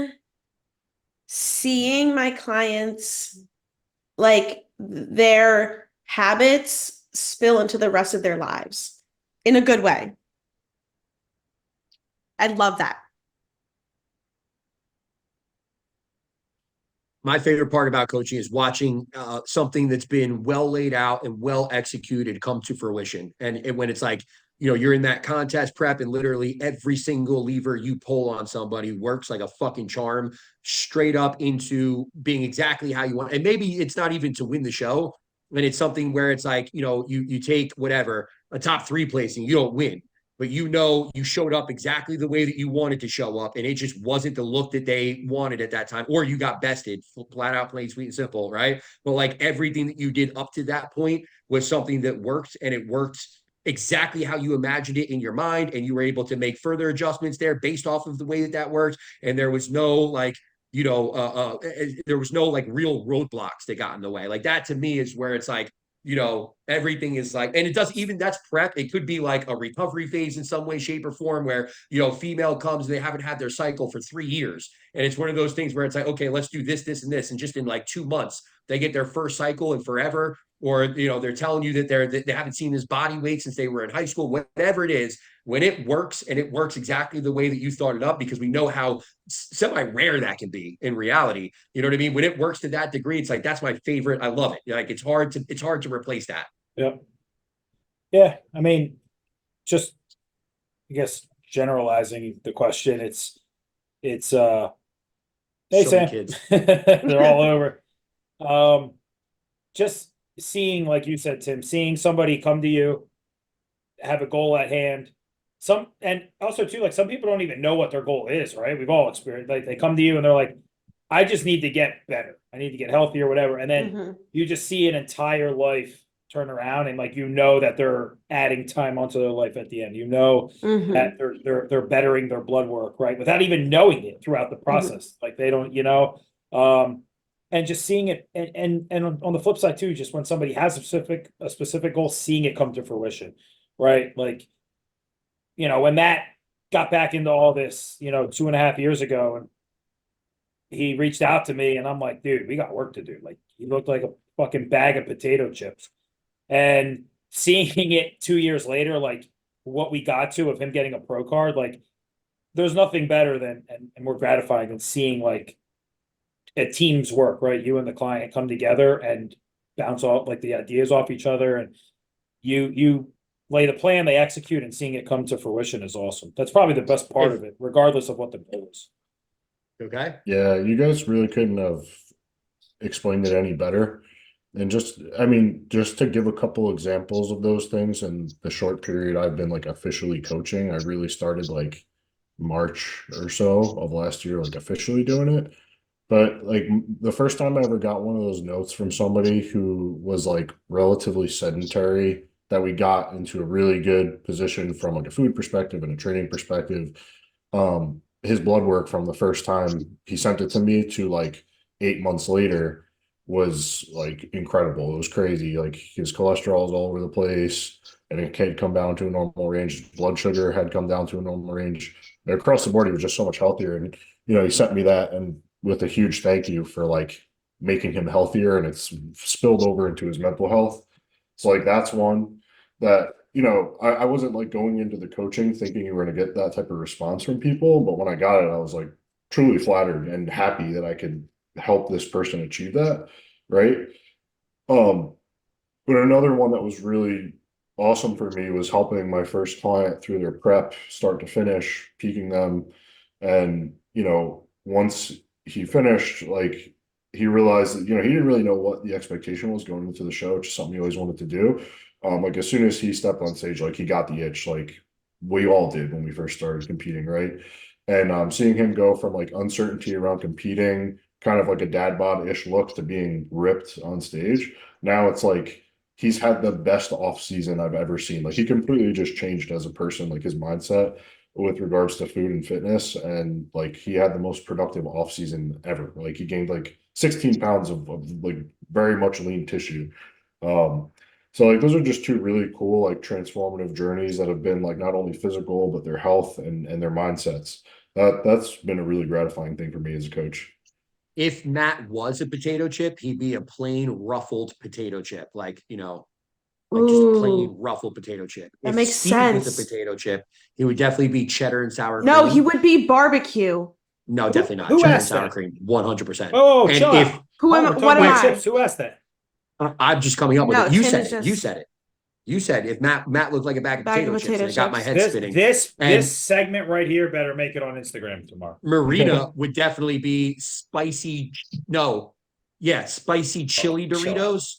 seeing my clients, like their habits spill into the rest of their lives in a good way. I love that. My favorite part about coaching is watching something that's been well laid out and well executed come to fruition. And when it's like, you're in that contest prep and literally every single lever you pull on somebody works like a fucking charm straight up into being exactly how you want. And maybe it's not even to win the show. And it's something where it's like, you take whatever, a top 3 placing, you don't win, but you showed up exactly the way that you wanted to show up, and it just wasn't the look that they wanted at that time, or you got bested, flat out, plain, sweet, and simple, right? But like everything that you did up to that point was something that worked, and it worked exactly how you imagined it in your mind, and you were able to make further adjustments there based off of the way that that worked, and there was no like there was no like real roadblocks that got in the way. Like that to me is where it's like, everything is like, and it does, even that's prep. It could be like a recovery phase in some way, shape, or form where, female comes and they haven't had their cycle for 3 years. And it's one of those things where it's like, okay, let's do this, this, and this. And just in like 2 months, they get their first cycle in forever. Or, they're telling you that they haven't seen this body weight since they were in high school, whatever it is. When it works, and it works exactly the way that you thought it up, because we know how semi rare that can be in reality. You know what I mean? When it works to that degree, it's like, that's my favorite. I love it. Like it's hard to replace that. yep. Yeah, I mean, just, I guess, generalizing the question, it's hey, So many Sam. kids. They're all over. Just seeing, like you said, Tim, seeing somebody come to you, have a goal at hand. And also too, like some people don't even know what their goal is, right? We've all experienced, like they come to you and they're like, I just need to get better. I need to get healthier, whatever. And then Mhm. you just see an entire life turn around, and like that they're adding time onto their life at the end. Mhm. That they're bettering their blood work, right? Without even knowing it throughout the process. Like they don't, and just seeing it, and on the flip side too, just when somebody has a specific goal, seeing it come to fruition, right? Like, when Matt got back into all this, 2.5 years ago, and he reached out to me, and I'm like, dude, we got work to do. Like, he looked like a fucking bag of potato chips. And seeing it 2 years later, like what we got to of him getting a pro card, like there's nothing better than and more gratifying than seeing like a team's work, right? You and the client come together and bounce off like the ideas off each other, and you lay the plan, they execute, and seeing it come to fruition is awesome. That's probably the best part of it, regardless of what the goal is. Okay. Yeah, you guys really couldn't have explained it any better. And just, I mean, just to give a couple examples of those things in the short period I've been like officially coaching, I really started like March or so of last year, like officially doing it. But like the first time I ever got one of those notes from somebody who was like relatively sedentary, that we got into a really good position from like a food perspective and a training perspective. His blood work from the first time he sent it to me to like 8 months later was like incredible. It was crazy. Like his cholesterol is all over the place, and it had come down to a normal range. Blood sugar had come down to a normal range. And across the board, he was just so much healthier. And he sent me that, and with a huge thank you for like making him healthier, and it's spilled over into his mental health. So like that's one that I wasn't like going into the coaching thinking you were going to get that type of response from people, but when I got it, I was like truly flattered and happy that I could help this person achieve that. right? But another one that was really awesome for me was helping my first client through their prep, start to finish, peaking them. And, once he finished, like he realized that, he didn't really know what the expectation was going into the show, which is something he always wanted to do. Like as soon as he stepped on stage, like he got the itch, like we all did when we first started competing, right? And seeing him go from like uncertainty around competing, kind of like a dad bod-ish look to being ripped on stage. Now it's like he's had the best off season I've ever seen. Like he completely just changed as a person, like his mindset with regards to food and fitness. And like he had the most productive off season ever. Like he gained like 16 pounds of like very much lean tissue. So like those are just two really cool, like transformative journeys that have been like not only physical, but their health and their mindsets. That's been a really gratifying thing for me as a coach. If Matt was a potato chip, he'd be a plain ruffled potato chip, like just a plain Ooh, ruffled potato chip. that If makes Steve was a sense. potato chip, he would definitely be cheddar and sour No, cream. he would be barbecue. No, definitely not. Who Cheddar and asked sour that? cream, 100%. Oh, And chill if out. Who am We're I? talking What am about I? chips. Who asked that? I'm just coming up with No, it, you Tim said is it. You just said it. You said if Matt looked like a bag of bag potato of chips, and potato it got my chips. head This spinning. this And- this segment right here better make it on Instagram tomorrow. Marina would definitely be spicy. No, yeah, spicy chili Oh, chill Doritos.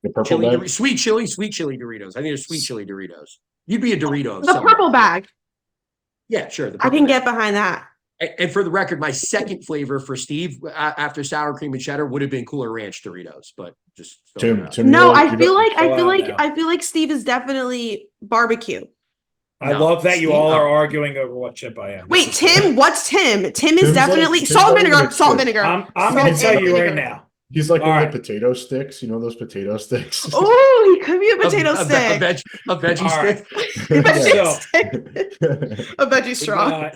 The purple bag. Sweet chili Doritos. I think they're sweet chili Doritos. You'd be a Dorito. The purple bag. Yeah, sure. The I purple can bag. get behind that. And for the record, my second flavor for Steve after sour cream and cheddar would have been Cooler Ranch Doritos, but just Tim, No, you I feel like Chill out now. I feel like Steve is definitely barbecue. I No, love that you Steve- all no. are arguing over what chip I am. Wait, This is Tim, what's Tim? Tim is Tim's definitely Tim's salt and like vinegar, a salt and chip. vinegar. I'm Salt gonna and tell you right vinegar. now. He's like All one of right. the potato sticks, those potato sticks. Oh, he could be a potato stick. A veggie All right. stick. Veggie So- stick. A veggie We straw.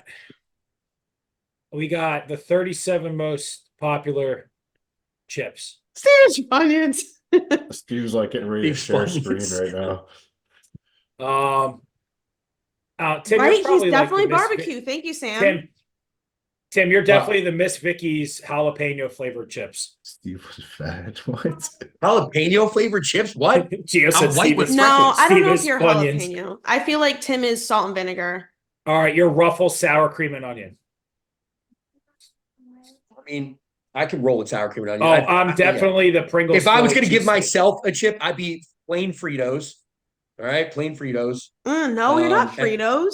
got the 37 most popular chips. Steve's onions. Steve's like getting ready to Steve's share funny. screen right now. Tim, Right? you're He's probably like definitely the Miss barbecue. Thank you, Sam. Tim, you're definitely the Miss Vicky's jalapeno flavored chips. Steve was fat. What? Jalapeno flavored chips? What? Gio said I'm white Steve with is- No, I don't know if Steve you're is Funyuns. jalapeno. I feel like Tim is salt and vinegar. All right, you're Ruffles sour cream and onion. I mean, I could roll with sour cream and onion. Oh, I'm definitely the Pringles. If I was Philly going to give cheesesteak. myself a chip, I'd be plain Fritos. All right, plain Fritos. No, you're not and- Fritos.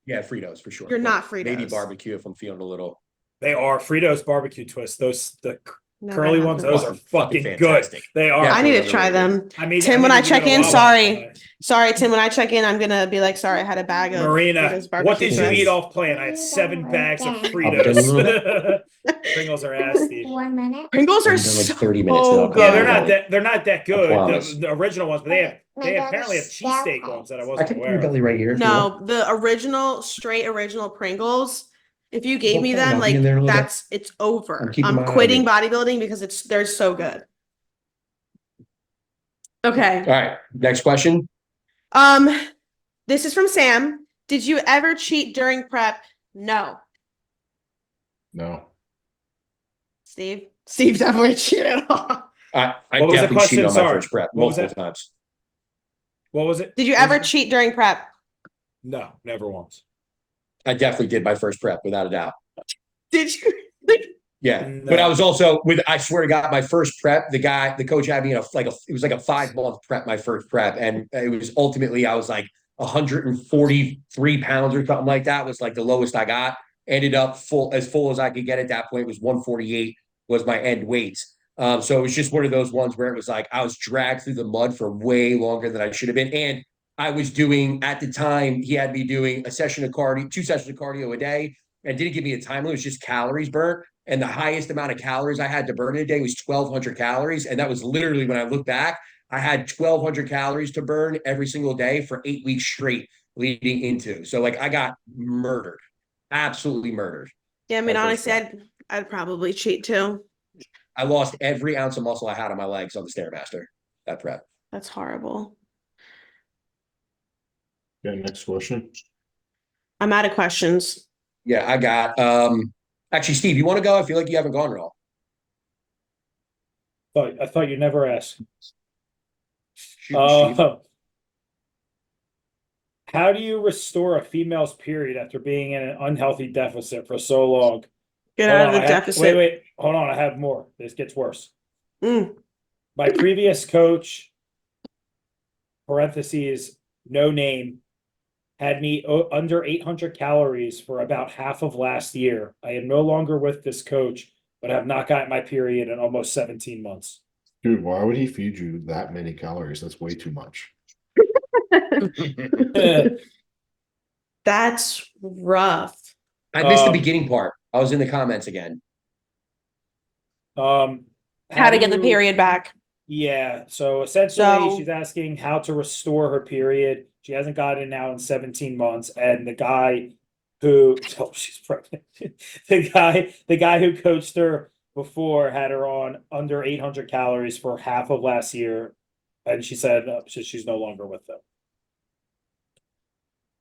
Yeah, Fritos for sure. You're But not Fritos. Maybe barbecue if I'm feeling a little. They are Fritos barbecue twists. Those the Never curly had ones. them. Those are fucking good. fantastic. They are. Yeah, I need to those are try really them. I mean, Tim, when I think check you in, get a sorry. lot. Sorry, Tim. When I check in, I'm gonna be like, sorry, I had a bag of Marina, Fritos what barbecue did you chips. eat off plan? I had 7 bags of Okay. Fritos. Pringles are ass, Steve. 1 minute. Pringles are They're like so 30 minutes and I'll good. come Yeah, out. they're not that good. promise. The original ones, but they My apparently have brother's cheesesteak scalp ones that I I wasn't can put aware your of. belly right here. if you want. No, the original, straight original Pringles. If you gave me Okay, them, I'll be like in there in a little bit. it's over. I'm keeping I'm my eye on quitting you. bodybuilding because they're so good. Okay. All right, next question. This is from Sam. Did you ever cheat during prep? No. No. Steve? Steve definitely cheated. I What was the definitely question? cheated on my Sorry. first prep What was multiple that? times. What was it? Did you ever cheat during prep? No, never once. I definitely did my first prep without a doubt. Did you? Yeah, No. but I was also with. I swear to God, my first prep, the coach had me in it was like a 5-month prep, my first prep, and it was ultimately I was like 143 pounds or something like that was like the lowest I got. Ended up full as I could get at that point. It was 148 was my end weight. So it was just one of those ones where it was like I was dragged through the mud for way longer than I should have been, and I was doing at the time he had me doing a session of cardio, 2 sessions of cardio a day, and didn't give me a time limit. It was just calories burnt. And the highest amount of calories I had to burn in a day was 1,200 calories. And that was literally when I look back, I had 1,200 calories to burn every single day for 8 weeks straight leading into. So like I got murdered, absolutely murdered. Yeah, I mean, My first honestly, I'd probably cheat too. I lost every ounce of muscle I had on my legs on the Stairmaster, that prep. That's horrible. Yeah, next question. I'm out of questions. Yeah, I got, actually, Steve, you want to go? I feel like you haven't gone at all. I thought you never asked. Shoot, Chief. How do you restore a female's period after being in an unhealthy deficit for so long? Get Hold out on, of the deficit. wait, hold on, I have more. This gets worse. Mm. My previous coach, parentheses, no name, had me under 800 calories for about half of last year. I am no longer with this coach, but have not gotten my period in almost 17 months. Dude, why would he feed you that many calories? That's way too much. That's rough. I missed the Um, beginning part. I was in the comments again. How How to do get the you- period back. Yeah, so essentially So- she's asking how to restore her period. She hasn't gotten it now in 17 months, and the guy who oh she's pregnant. The guy who coached her before had her on under 800 calories for half of last year, and she said she's no longer with them.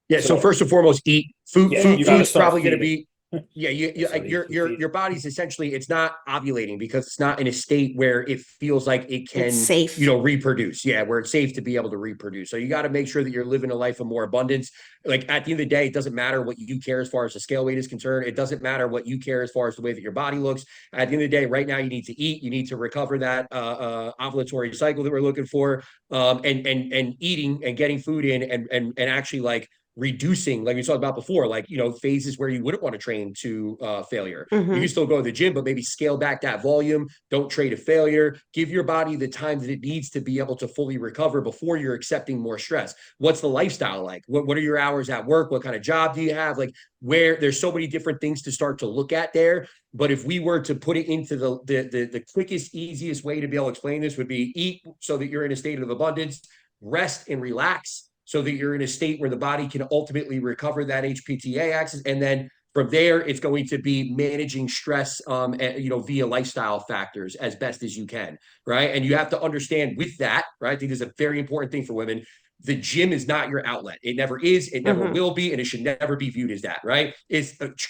Yeah. So So- first and foremost, eat food. Yeah, you gotta Food's start probably going to feeding. be. Yeah, you So you can feed. your body's essentially it's not ovulating because it's not in a state where it feels like it can It's safe. reproduce. Yeah, where it's safe to be able to reproduce. So you got to make sure that you're living a life of more abundance. Like at the end of the day, it doesn't matter what you care as far as the scale weight is concerned. It doesn't matter what you care as far as the way that your body looks. At the end of the day, right now you need to eat. You need to recover that ovulatory cycle that we're looking for. And eating and getting food in and actually like reducing, like we talked about before, like phases where you wouldn't want to train to failure. You Mhm. can still go to the gym, but maybe scale back that volume. Don't trade to failure. Give your body the time that it needs to be able to fully recover before you're accepting more stress. What's the lifestyle like? What are your hours at work? What kind of job do you have? Like where there's so many different things to start to look at there. But if we were to put it into the quickest, easiest way to be able to explain this would be eat so that you're in a state of abundance, rest and relax so that you're in a state where the body can ultimately recover that HPTA axis. And then from there, it's going to be managing stress, via lifestyle factors as best as you can, right? And you have to understand with that, right? I think this is a very important thing for women. The gym is not your outlet. It never is. It never Mhm. will be, and it should never be viewed as that, right?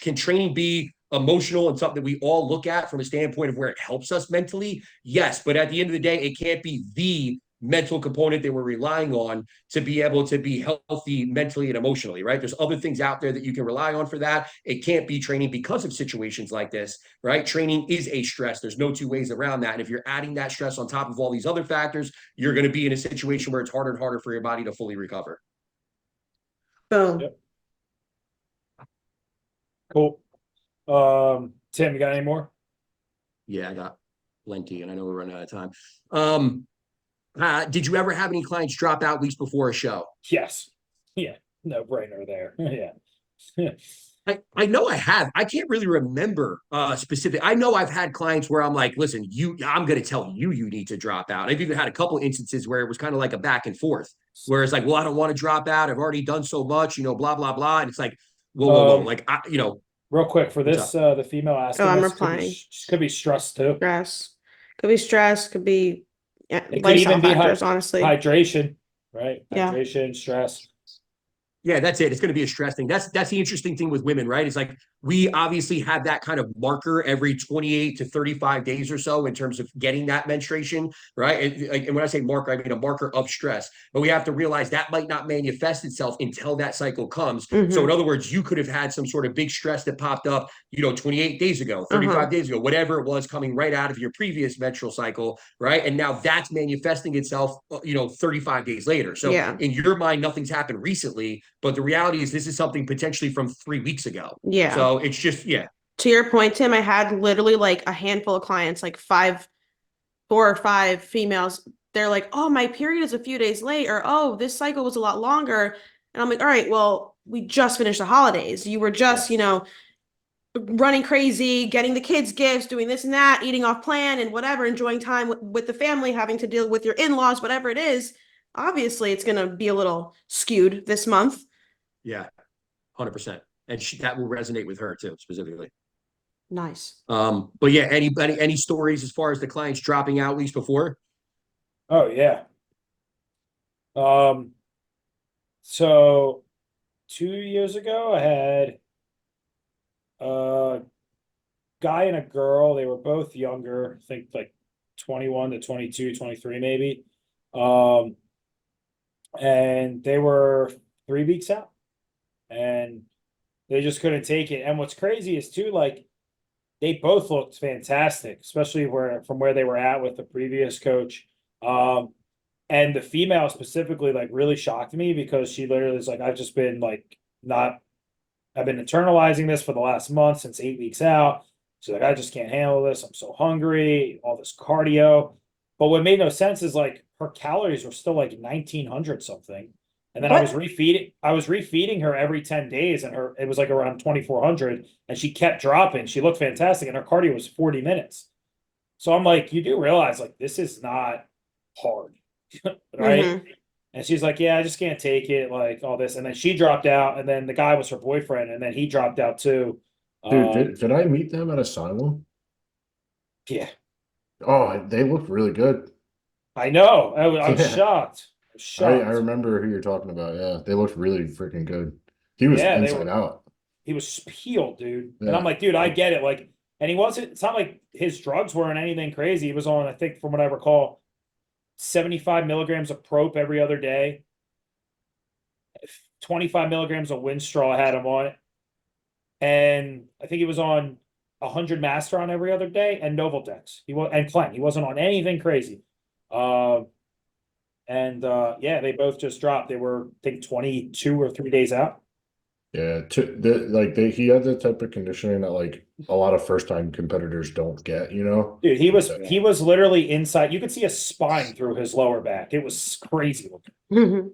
Can training be emotional and something that we all look at from a standpoint of where it helps us mentally? Yes, but at the end of the day, it can't be the mental component that we're relying on to be able to be healthy mentally and emotionally, right? There's other things out there that you can rely on for that. It can't be training because of situations like this, right? Training is a stress. There's no two ways around that. And if you're adding that stress on top of all these other factors, you're going to be in a situation where it's harder and harder for your body to fully recover. Boom. Yep. Cool. Tim, you got any more? Yeah, I got plenty, and I know we're running out of time. Did you ever have any clients drop out weeks before a show? Yes. Yeah, no brainer there. Yeah. I know I have. I can't really remember specific. I know I've had clients where I'm like, listen, I'm going to tell you need to drop out. I've even had a couple instances where it was kind of like a back and forth, where it's like, well, I don't want to drop out. I've already done so much, blah blah blah. And it's like, whoa, like Real quick for this, the female asking I'm this replying. could be stress too. Stress. Could be stress. Could be It could lifestyle even be factors, honestly. hydration, right? Yeah. Hydration, stress. Yeah, that's it. It's going to be a stress thing. That's the interesting thing with women, right? It's like we obviously have that kind of marker every 28 to 35 days or so in terms of getting that menstruation, right? And when I say marker, I mean a marker of stress. But we have to realize that might not manifest itself until that cycle comes. Mhm. So in other words, you could have had some sort of big stress that popped up, 28 days ago, 35 days ago, whatever it was coming right out of your previous menstrual cycle, right? And now that's manifesting itself, 35 days later. So Yeah. in your mind, nothing's happened recently. But the reality is this is something potentially from 3 weeks ago. Yeah. So it's just, yeah. To your point, Tim, I had literally like a handful of clients, like 4 or 5 females. They're like, oh, my period is a few days late, or oh, this cycle was a lot longer. And I'm like, all right, well, we just finished the holidays. You were just, running crazy, getting the kids gifts, doing this and that, eating off plan and whatever, enjoying time with the family, having to deal with your in-laws, whatever it is. Obviously, it's going to be a little skewed this month. Yeah, 100%. And that will resonate with her too, specifically. Nice. But yeah, any stories as far as the clients dropping out weeks before? Oh yeah. So 2 years ago, I had a guy and a girl. They were both younger, I think like 21 to 22, 23 maybe. And they were 3 weeks out. And they just couldn't take it. And what's crazy is too, like, they both looked fantastic, especially from where they were at with the previous coach. And the female specifically, like, really shocked me because she literally is like, I've just been like I've been internalizing this for the last month since 8 weeks out. She's like, I just can't handle this. I'm so hungry, all this cardio. But what made no sense is like her calories were still like 1900 something. And then I was refeeding her every 10 days, and it was like around 2400, and she kept dropping. She looked fantastic, and her cardio was 40 minutes. So I'm like, you do realize like this is not hard, right? Mhm. And she's like, yeah, I just can't take it, like all this. And then she dropped out, and then the guy was her boyfriend, and then he dropped out too. Dude, did I meet them at Asylum? Yeah, Oh, they look really good. I know. I'm Yeah. shocked. I'm I shocked. remember who you're talking about. Yeah, they looked really freaking good. He was Yeah, they inside were. out. He was peeled, dude. And Yeah. I'm like, dude, I get it. Like, and he wasn't, it's not like his drugs weren't anything crazy. He was on, I think, from what I recall, 75 milligrams of Prop every other day. 25 milligrams of Winstraw had him on it. And I think he was on 100 Masteron every other day and Novaldex. And Clem. He wasn't on anything crazy. Yeah, they both just dropped. They were, I think, 22 or 3 days out. Yeah, he had the type of conditioning that like a lot of first time competitors don't get, you know? Dude, he was literally inside. You could see a spine through his lower back. It was crazy looking. Mhm.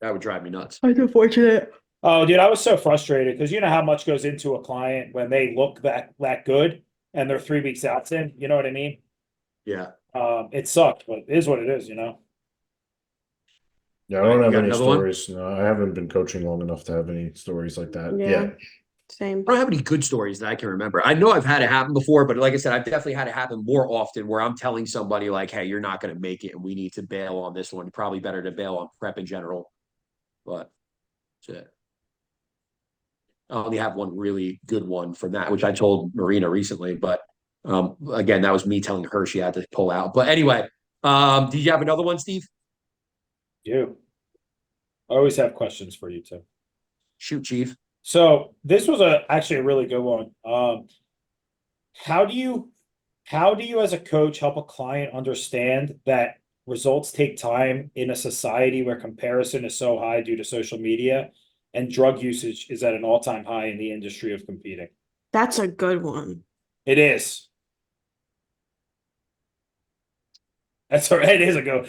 That would drive me nuts. That's unfortunate. Oh, dude, I was so frustrated because you know how much goes into a client when they look that good and they're 3 weeks out in. You know what I mean? Yeah. It sucked, but it is what it is, you know. Yeah, I don't You have got any another one? stories. No, I haven't been coaching long enough to have any stories like that. Yeah. Yeah. Same. I don't have any good stories that I can remember. I know I've had it happen before, but like I said, I've definitely had it happen more often where I'm telling somebody like, hey, you're not going to make it and we need to bail on this one. Probably better to bail on prep in general. But that's it. I only have one really good one from that, which I told Marina recently. But again, that was me telling her she had to pull out. But anyway, do you have another one, Steve? You. I always have questions for you too. Shoot, Chief. So this was actually a really good one. How do you as a coach help a client understand that results take time in a society where comparison is so high due to social media and drug usage is at an all-time high in the industry of competing? That's a good one. It is. That's all right. It is a go.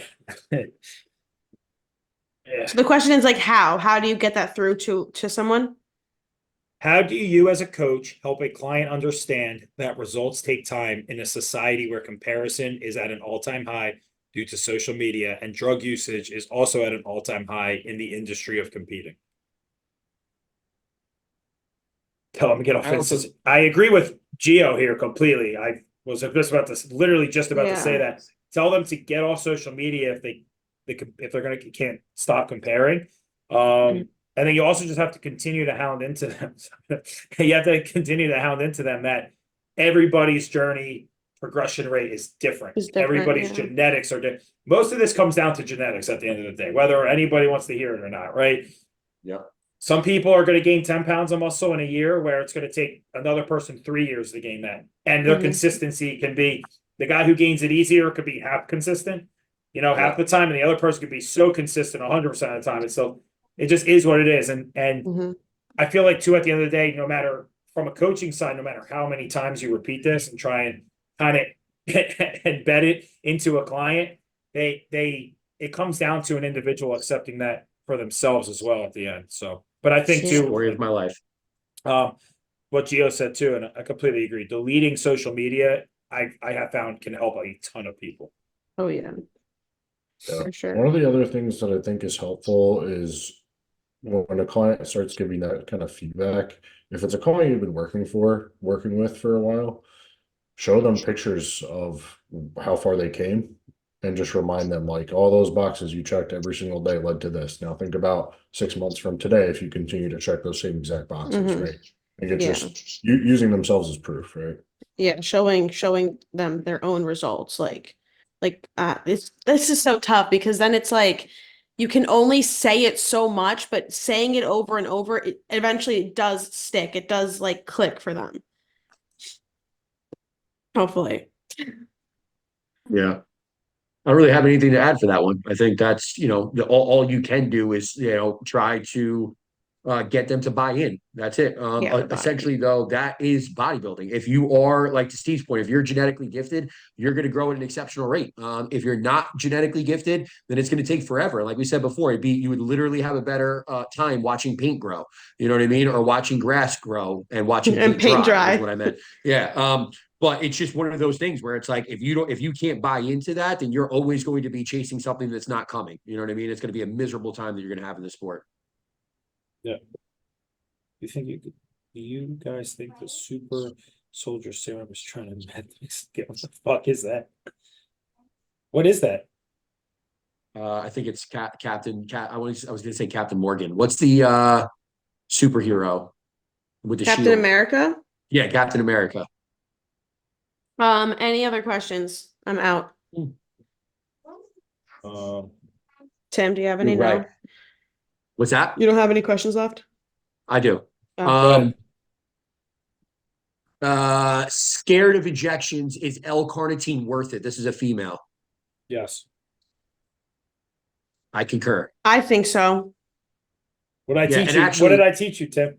Yeah. So the question is like how? How do you get that through to someone? How do you, as a coach, help a client understand that results take time in a society where comparison is at an all-time high due to social media and drug usage is also at an all-time high in the industry of competing? Tell them to get off this. I agree with Gio here completely. I was just about to say Yeah. that. Tell them to get off social media if they're can't stop comparing. And then you also just have to continue to hound into them. You have to continue to hound into them that everybody's journey progression rate is different. Everybody's yeah. genetics are different. Most of this comes down to genetics at the end of the day, whether anybody wants to hear it or not, right? Yeah. Some people are going to gain 10 pounds of muscle in a year, where it's going to take another person 3 years to gain that. And their Mhm. consistency can be, the guy who gains it easier could be half consistent, half the time, and the other person could be so consistent 100% of the time. And so it just is what it is. And Mhm. I feel like too, at the end of the day, no matter from a coaching side, no matter how many times you repeat this and try and kind of embed it into a client, it comes down to an individual accepting that for themselves as well at the end. So, but I think too, Story of my life. what Gio said too, and I completely agree. Deleting social media, I have found can help a ton of people. Oh yeah. Yeah. For sure. One of the other things that I think is helpful is when a client starts giving that kind of feedback, if it's a client you've been working with for a while, show them pictures of how far they came and just remind them like all those boxes you checked every single day led to this. Now think about 6 months from today if you continue to check those same exact boxes, Mhm. right? And it's Yeah. just using themselves as proof, right? Yeah, showing them their own results. This is so tough because then it's like you can only say it so much, but saying it over and over, it eventually does stick. It does like click for them. Hopefully. Yeah. I don't really have anything to add for that one. I think that's, all you can do is, try to get them to buy in. That's it. Yeah, the buy-in. Essentially, though, that is bodybuilding. If you are, like to Steve's point, if you're genetically gifted, you're going to grow at an exceptional rate. If you're not genetically gifted, then it's going to take forever. Like we said before, you would literally have a better time watching paint grow. You know what I mean? Or watching grass grow and watching And paint dry. dry. Is what I meant. Yeah. But it's just one of those things where it's like if you can't buy into that, then you're always going to be chasing something that's not coming. You know what I mean? It's going to be a miserable time that you're going to have in the sport. Yeah. Do you guys think the super soldier serum is trying to get what the fuck is that? What is that? I think it's Captain. I was going to say Captain Morgan. What's the superhero with the Captain shield? America. Yeah, Captain America. Any other questions? I'm out. Tim, do you have any? You're right. No. What's that? You don't have any questions left? I do. Oh. Scared of injections. Is L-carnitine worth it? This is a female. Yes. I concur. I think so. What did I teach and you? actually- What did I teach you, Tim?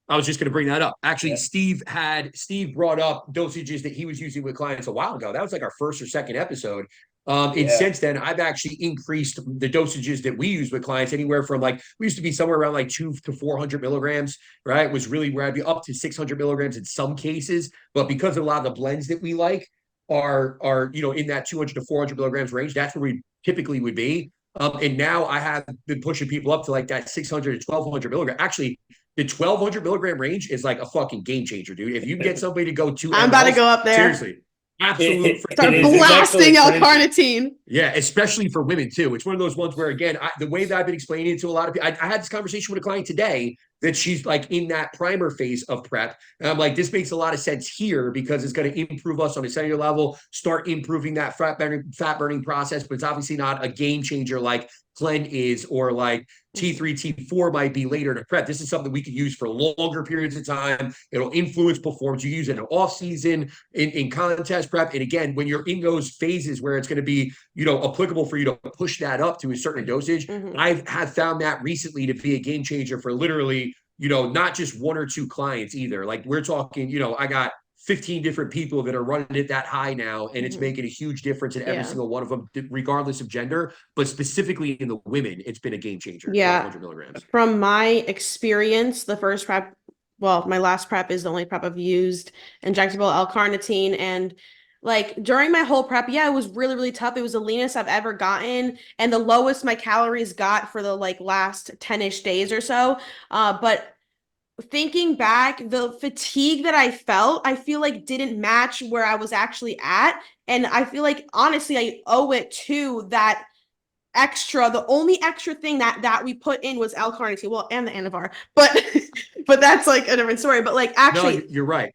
I was just going to bring that up. Actually, Yeah. Steve brought up dosages that he was using with clients a while ago. That was like our first or second episode. And Yeah. since then, I've actually increased the dosages that we use with clients anywhere from we used to be somewhere around 200 to 400 milligrams, right? It was really where I'd be up to 600 milligrams in some cases. But because of a lot of the blends that we like are in that 200 to 400 milligrams range, that's where we typically would be. And now I have been pushing people up to that 600 to 1200 milligram. Actually, the 1200 milligram range is like a fucking game changer, dude. If you get somebody to go to, I'm about to go up there. Seriously, absolute. Start It is. It's blasting absolutely L-carnitine. Yeah, especially for women too. It's one of those ones where, again, the way that I've been explaining it to a lot of people, I had this conversation with a client today that she's in that primer phase of prep. And I'm like, this makes a lot of sense here because it's going to improve us on a cellular level, start improving that fat burning process, but it's obviously not a game changer like Glen is or T3, T4 might be later to prep. This is something we could use for longer periods of time. It'll influence performance. You use it in off season, in contest prep. And again, when you're in those phases where it's going to be, applicable for you to push that up to a certain dosage, I have found that recently to be a game changer for literally, not just one or two clients either. We're talking, I got 15 different people that are running it that high now, and it's making a huge difference in every single one of them, regardless of gender, but specifically in the women, it's been a game changer. Yeah. 100 milligrams. From my experience, the first prep, my last prep is the only prep I've used injectable L-carnitine. And during my whole prep, it was really, really tough. It was the leanest I've ever gotten and the lowest my calories got for the last 10-ish days or so. But thinking back, the fatigue that I felt, I feel didn't match where I was actually at. And I feel honestly, I owe it to that the only extra thing that we put in was L-carnitine, well, and the Anavar, but that's a different story. But actually, no, you're right.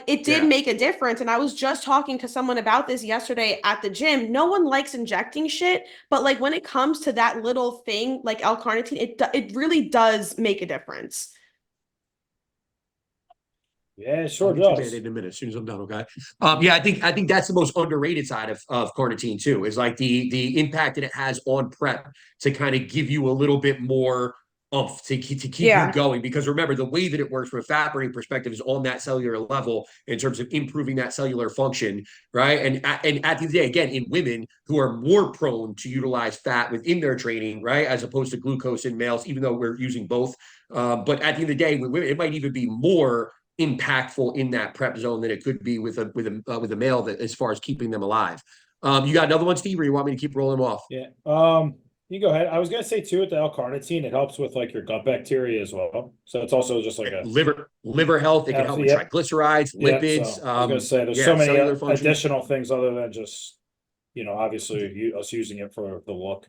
It did make a difference. And I was just talking to someone about this yesterday at the gym. No one likes injecting shit, but when it comes to that little thing like L-carnitine, it really does make a difference. Yeah, it sure I'll get does. you in a minute as soon as I'm done. Okay. Yeah, I think that's the most underrated side of carnitine too, is the impact that it has on prep to kind of give you a little bit more oomph to keep you going. Because remember, the way that it works from a fat burning perspective is on that cellular level in terms of improving that cellular function, right? And at the end of the day, again, in women who are more prone to utilize fat within their training, right, as opposed to glucose in males, even though we're using both. But at the end of the day, with women, it might even be more impactful in that prep zone than it could be with a male, that as far as keeping them alive. You got another one, Steve, or you want me to keep rolling them off? Yeah. You go ahead. I was gonna say too, with the L-carnitine, it helps with your gut bacteria as well. So it's also just a liver health. It can help with triglycerides, lipids. So I was gonna say there's so many additional things other than just obviously us using it for the look.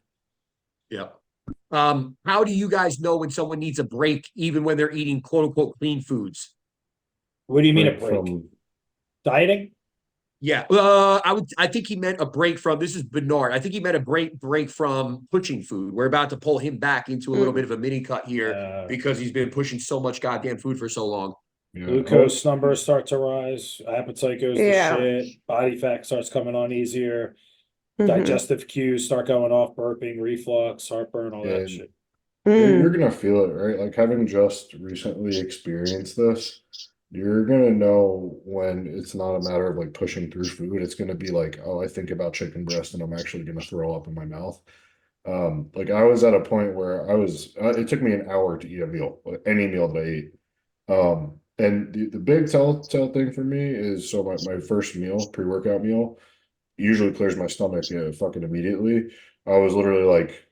Yeah. How do you guys know when someone needs a break, even when they're eating quote unquote clean foods? What do you mean a break? From Dieting? Yeah, I think he meant a break from. This is Bernard. I think he meant a break from pushing food. We're about to pull him back into a little bit of a mini cut here because he's been pushing so much goddamn food for so long. Yeah. Glucose numbers start to rise, appetite goes to Yeah. shit, body fat starts coming on easier, Mhm. digestive cues start going off, burping, reflux, heartburn, all that And shit. you're Mm. gonna feel it, right? Like having just recently experienced this, you're gonna know when it's not a matter of like pushing through food. It's gonna be like, oh, I think about chicken breast and I'm actually gonna throw up in my mouth. Like I was at a point where it took me an hour to eat a meal, any meal that I ate. And the big telltale thing for me is so my first meal, pre-workout meal, usually clears my stomach fucking immediately. I was literally like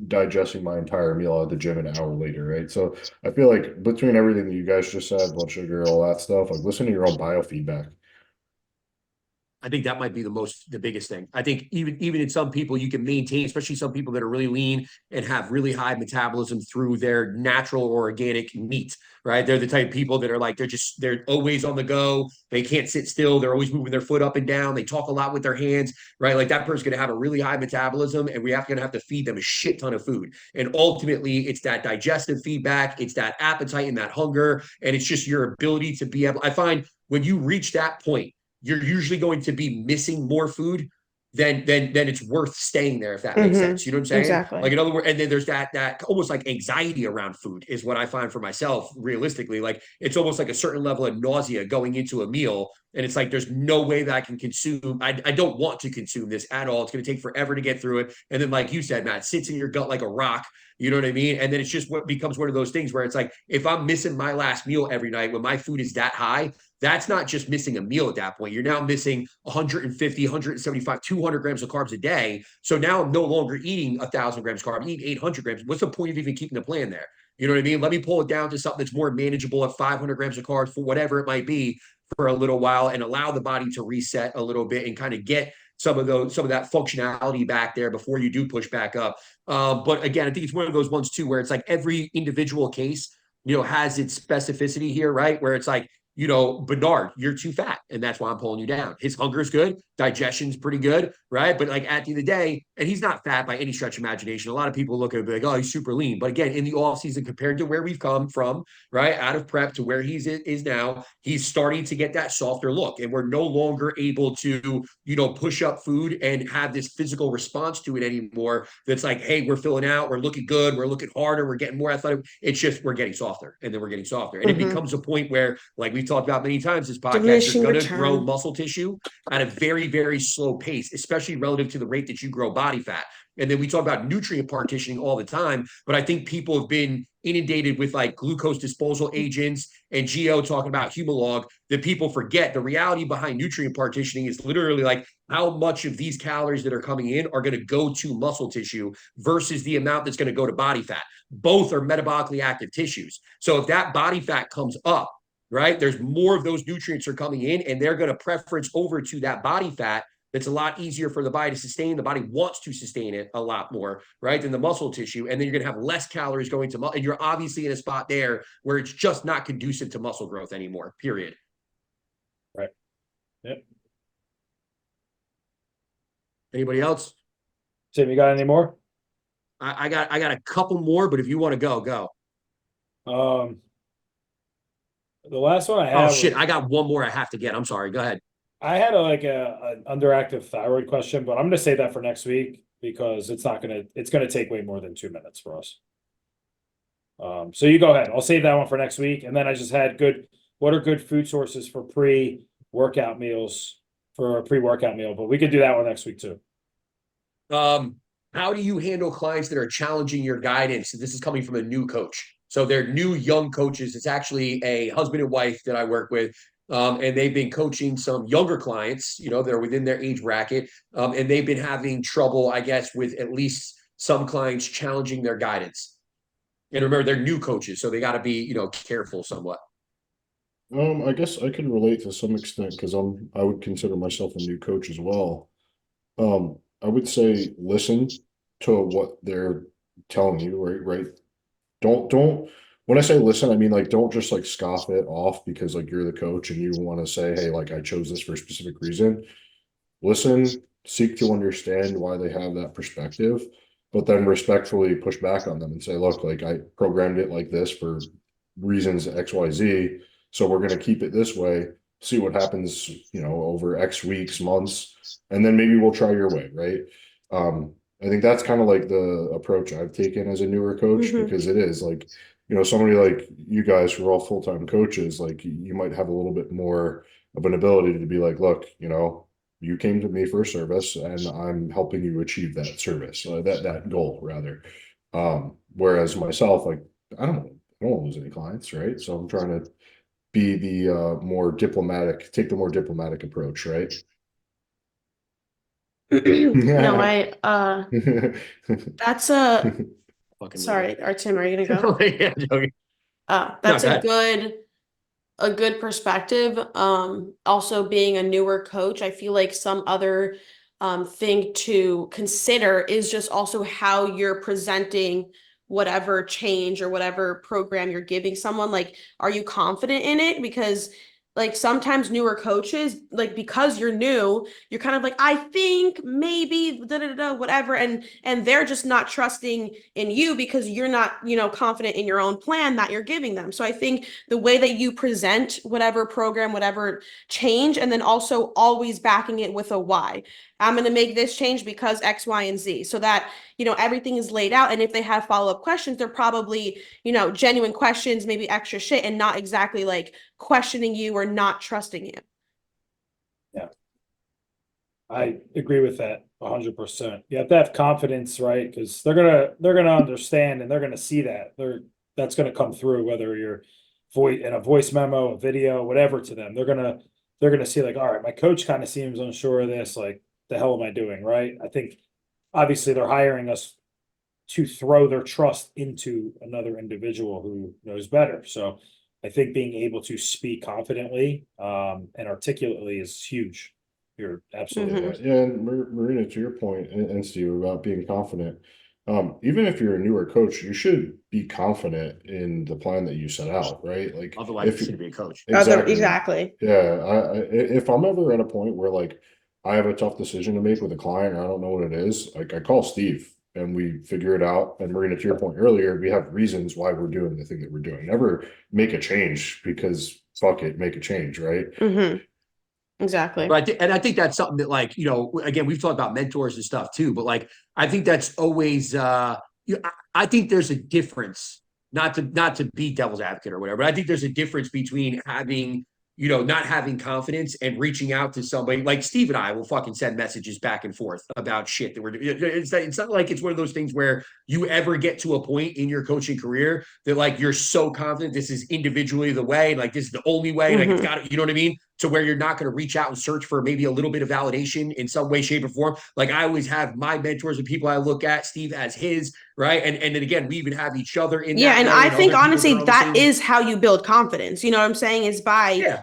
digesting my entire meal at the gym an hour later, right? So I feel like between everything that you guys just said, blood sugar, all that stuff, like listen to your own biofeedback. I think that might be the biggest thing. I think even in some people you can maintain, especially some people that are really lean and have really high metabolism through their natural or organic meat, right? They're the type of people that are like they're always on the go. They can't sit still. They're always moving their foot up and down. They talk a lot with their hands, right? Like that person's going to have a really high metabolism, and we're going to have to feed them a shit ton of food. And ultimately, it's that digestive feedback, it's that appetite and that hunger, and it's just your ability to be able. I find when you reach that point you're usually going to be missing more food than it's worth staying there, if that makes sense. You know what I'm saying? Exactly. Like in other words, and then there's that almost like anxiety around food is what I find for myself realistically. Like it's almost like a certain level of nausea going into a meal. And it's like there's no way that I can consume. I don't want to consume this at all. It's going to take forever to get through it. And then, like you said, Matt, it sits in your gut like a rock. You know what I mean? And then it's just what becomes one of those things where it's like, if I'm missing my last meal every night when my food is that high, that's not just missing a meal at that point. You're now missing 150, 175, 200 grams of carbs a day. So now I'm no longer eating 1,000 grams of carbs. I'm eating 800 grams. What's the point of even keeping the plan there? You know what I mean? Let me pull it down to something that's more manageable at 500 grams of carbs for whatever it might be for a little while and allow the body to reset a little bit and kind of get some of that functionality back there before you do push back up. But again, I think it's one of those ones too where it's like every individual case, has its specificity here, right? Where it's like, Bernard, you're too fat, and that's why I'm pulling you down. His hunger is good, digestion's pretty good, right? But like at the end of the day, and he's not fat by any stretch of imagination. A lot of people look at it like, oh, he's super lean. But again, in the off season, compared to where we've come from, right, out of prep to where is now, he's starting to get that softer look, and we're no longer able to, push up food and have this physical response to it anymore. That's like, hey, we're filling out, we're looking good, we're looking harder, we're getting more athletic. It's just we're getting softer, and then we're getting softer, and it becomes a point where, like we talked about many times this podcast, Diminishing you're going to grow return. muscle tissue at a very, very slow pace, especially relative to the rate that you grow body fat. And then we talk about nutrient partitioning all the time, but I think people have been inundated with like glucose disposal agents and Geo talking about Humalog that people forget. The reality behind nutrient partitioning is literally like how much of these calories that are coming in are going to go to muscle tissue versus the amount that's going to go to body fat. Both are metabolically active tissues. So if that body fat comes up, right, there's more of those nutrients are coming in and they're going to preference over to that body fat. That's a lot easier for the body to sustain. The body wants to sustain it a lot more, right, than the muscle tissue. And then you're going to have less calories going to muscle. And you're obviously in a spot there where it's just not conducive to muscle growth anymore, period. Right. Yep. Anybody else? Tim, you got any more? I got a couple more, but if you want to go. The last one I had. Oh shit! I got one more. I have to get. I'm sorry. Go ahead. I had an underactive thyroid question, but I'm gonna save that for next week because it's gonna take way more than 2 minutes for us. So you go ahead. I'll save that one for next week, and then I just had what are good food sources for pre-workout meals for a pre-workout meal? But we could do that one next week too. How do you handle clients that are challenging your guidance? This is coming from a new coach. So they're new young coaches. It's actually a husband and wife that I work with. And they've been coaching some younger clients, they're within their age bracket. And they've been having trouble, I guess, with at least some clients challenging their guidance. And remember, they're new coaches, so they got to be, careful somewhat. I guess I can relate to some extent because I would consider myself a new coach as well. I would say listen to what they're telling you, right? Don't when I say listen, I mean like don't just like scoff it off because like you're the coach and you want to say, hey, like I chose this for a specific reason. Listen, seek to understand why they have that perspective, but then respectfully push back on them and say, look, like I programmed it like this for reasons XYZ. So we're going to keep it this way, see what happens, over X weeks, months, and then maybe we'll try your way, right? I think that's kind of like the approach I've taken as a newer coach Mhm. because it is like, somebody like you guys who are all full-time coaches, like you might have a little bit more of an ability to be like, look, you came to me for a service and I'm helping you achieve that service, that goal rather. Whereas myself, like, I don't lose any clients, right? So I'm trying to be the take the more diplomatic approach, right? No, Yeah. that's a Fucking sorry, Artem, are you gonna go? Yeah, joking. No, That's go ahead. a good perspective. Also being a newer coach, I feel like some other thing to consider is just also how you're presenting whatever change or whatever program you're giving someone. Like, are you confident in it? Because like sometimes newer coaches, like because you're new, you're kind of like, I think maybe da da da whatever, and they're just not trusting in you because you're not, confident in your own plan that you're giving them. So I think the way that you present whatever program, whatever change, and then also always backing it with a why. I'm going to make this change because X, Y, and Z, so that, everything is laid out. And if they have follow-up questions, they're probably, genuine questions, maybe extra shit, and not exactly like questioning you or not trusting you. I agree with that 100%. You have to have confidence, right? Because they're gonna understand and they're gonna see that. That's gonna come through whether you're in a voice memo, a video, whatever to them. They're gonna see like, all right, my coach kind of seems unsure of this. Like, the hell am I doing? Right. I think obviously they're hiring us to throw their trust into another individual who knows better. So I think being able to speak confidently and articulately is huge. You're absolutely Mhm. right. Yeah, and Marina, to your point, and Steve about being confident, even if you're a newer coach, you should be confident in the plan that you set out, right? Like Otherwise, if you shouldn't be a coach. exactly, Exactly. yeah, if I'm ever at a point where like I have a tough decision to make with a client and I don't know what it is, like I call Steve and we figure it out. And Marina, to your point earlier, we have reasons why we're doing the thing that we're doing. Never make a change because fuck it, make a change, right? Exactly. But I think that's something that, like, again, we've talked about mentors and stuff too, but like, I think that's always, I think there's a difference, not to be devil's advocate or whatever, but I think there's a difference between having, not having confidence and reaching out to somebody like Steve and I will fucking send messages back and forth about shit that we're doing. It's not like it's one of those things where you ever get to a point in your coaching career that like you're so confident this is individually the way, like this is the only way, like it's got to, you know what I mean? To where you're not going to reach out and search for maybe a little bit of validation in some way, shape, or form. Like I always have my mentors and people I look at. Steve has his, right? And then again, we even have each other in Yeah, that and way, I and think other people honestly are on the that same. is how you build confidence. You know what I'm saying? Is by, Yeah,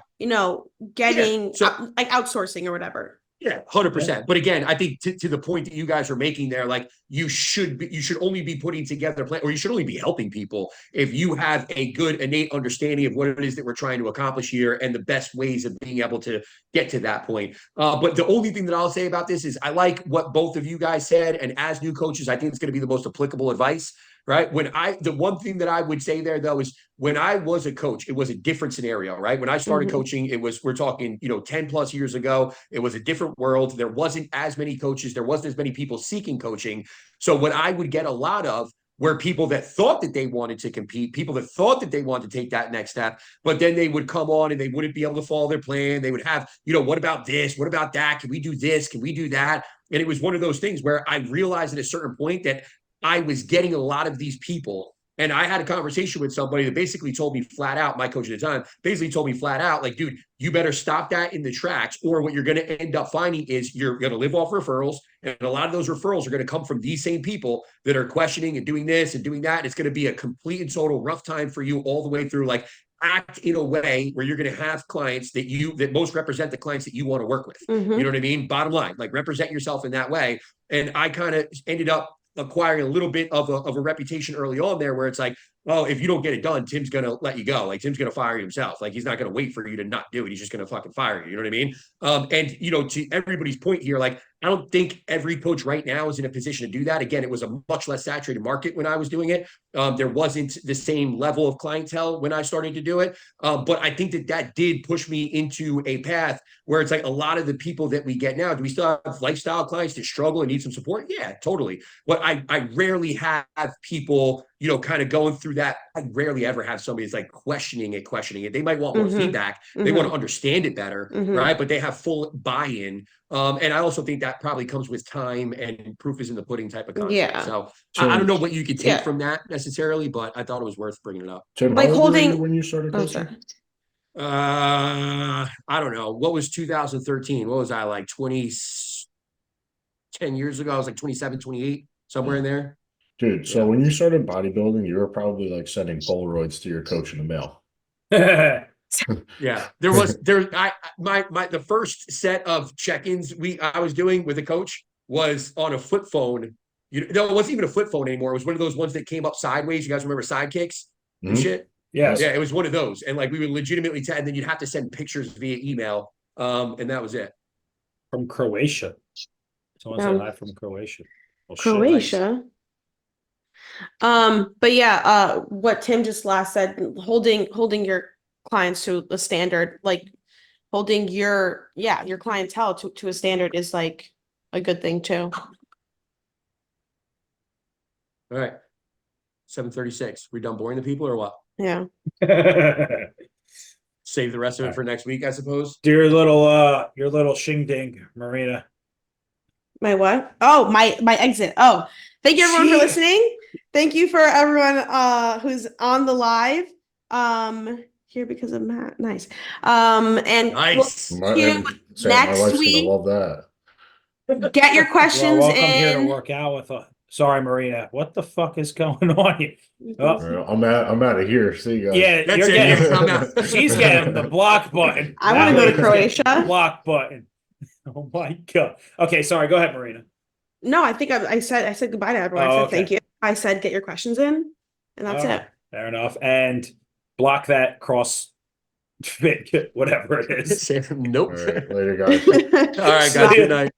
getting So like outsourcing or whatever. yeah, 100%. But again, I think to the point that you guys are making there, like you should only be putting together a plan, or you should only be helping people if you have a good innate understanding of what it is that we're trying to accomplish here and the best ways of being able to get to that point. But the only thing that I'll say about this is I like what both of you guys said, and as new coaches, I think it's going to be the most applicable advice. Right. The one thing that I would say there though is when I was a coach, it was a different scenario, right? When I started coaching, we're talking, 10 plus years ago, it was a different world. There wasn't as many coaches. There wasn't as many people seeking coaching. So what I would get a lot of were people that thought that they wanted to compete, people that thought that they wanted to take that next step, but then they would come on and they wouldn't be able to follow their plan. They would have, what about this? What about that? Can we do this? Can we do that? And it was one of those things where I realized at a certain point that I was getting a lot of these people. And I had a conversation with somebody that basically told me flat out, my coach at the time, basically told me flat out, like, dude, you better stop that in the tracks, or what you're going to end up finding is you're going to live off referrals. And a lot of those referrals are going to come from these same people that are questioning and doing this and doing that. And it's going to be a complete and total rough time for you all the way through. Like, act in a way where you're going to have clients that most represent the clients that you want to work with. You know what I mean? Bottom line, like represent yourself in that way. And I kind of ended up acquiring a little bit of a reputation early on there where it's like, oh, if you don't get it done, Tim's gonna let you go. Like Tim's gonna fire you himself. Like he's not gonna wait for you to not do it. He's just gonna fucking fire you. You know what I mean? And you know, to everybody's point here, like I don't think every coach right now is in a position to do that. Again, it was a much less saturated market when I was doing it. There wasn't the same level of clientele when I started to do it. But I think that did push me into a path where it's like a lot of the people that we get now. Do we still have lifestyle clients that struggle and need some support? Yeah, totally. But I rarely have people, you know, kind of going through that. I rarely ever have somebody that's like questioning it. They might want more feedback. They want to understand it better, right? But they have full buy-in. And I also think that probably comes with time and proof is in the pudding type of concept. Yeah. So I don't know what you could take Yeah. from that necessarily, but I thought it was worth bringing it up. Tim, Like how old were you holding- when you started Oh, coaching? sorry. I don't know. What was 2013? What was I like 10 years ago? I was like 27, 28, somewhere in there. Dude, so Yeah. when you started bodybuilding, you were probably like sending Polaroids to your coach in the mail. Yeah, the first set of check-ins I was doing with a coach was on a flip phone. No, it wasn't even a flip phone anymore. It was one of those ones that came up sideways. You guys remember sidekicks and Mhm. shit? Yes. Yeah, it was one of those. And like we would legitimately and then you'd have to send pictures via email. And that was it. From Croatia. Someone said Um, hi from Croatia. Well, shit. Croatia. But yeah, what Tim just last said, holding your clients to a standard, like holding your clientele to a standard is like a good thing too. All right. 7:36. We done boring the people or what? Yeah. Save the rest of it All right. for next week, I suppose. Do your little shingding, Marina. My what? Oh, my exit. Oh, thank you everyone for Shit. listening. Thank you for everyone who's on the live. Here because of Matt. Nice. And Nice. we'll see you My next wife's week. gonna love that. Get your Well, questions welcome here to in. work out with a. Sorry, Marina. What the fuck is going on here? Oh, All right, I'm out of here. See you guys. yeah, That's you're it. getting. I'm out. She's getting the block button. I want to go to That lady's getting the Croatia. block button. Oh my god. Okay, sorry. Go ahead, Marina. No, I think I said goodbye to everyone. I Oh, said okay. thank you. I said get your questions in, and that's All it. right, fair enough. And block that cross fit, whatever it is. Nope. All right, later, guys. All right, guys. Good night.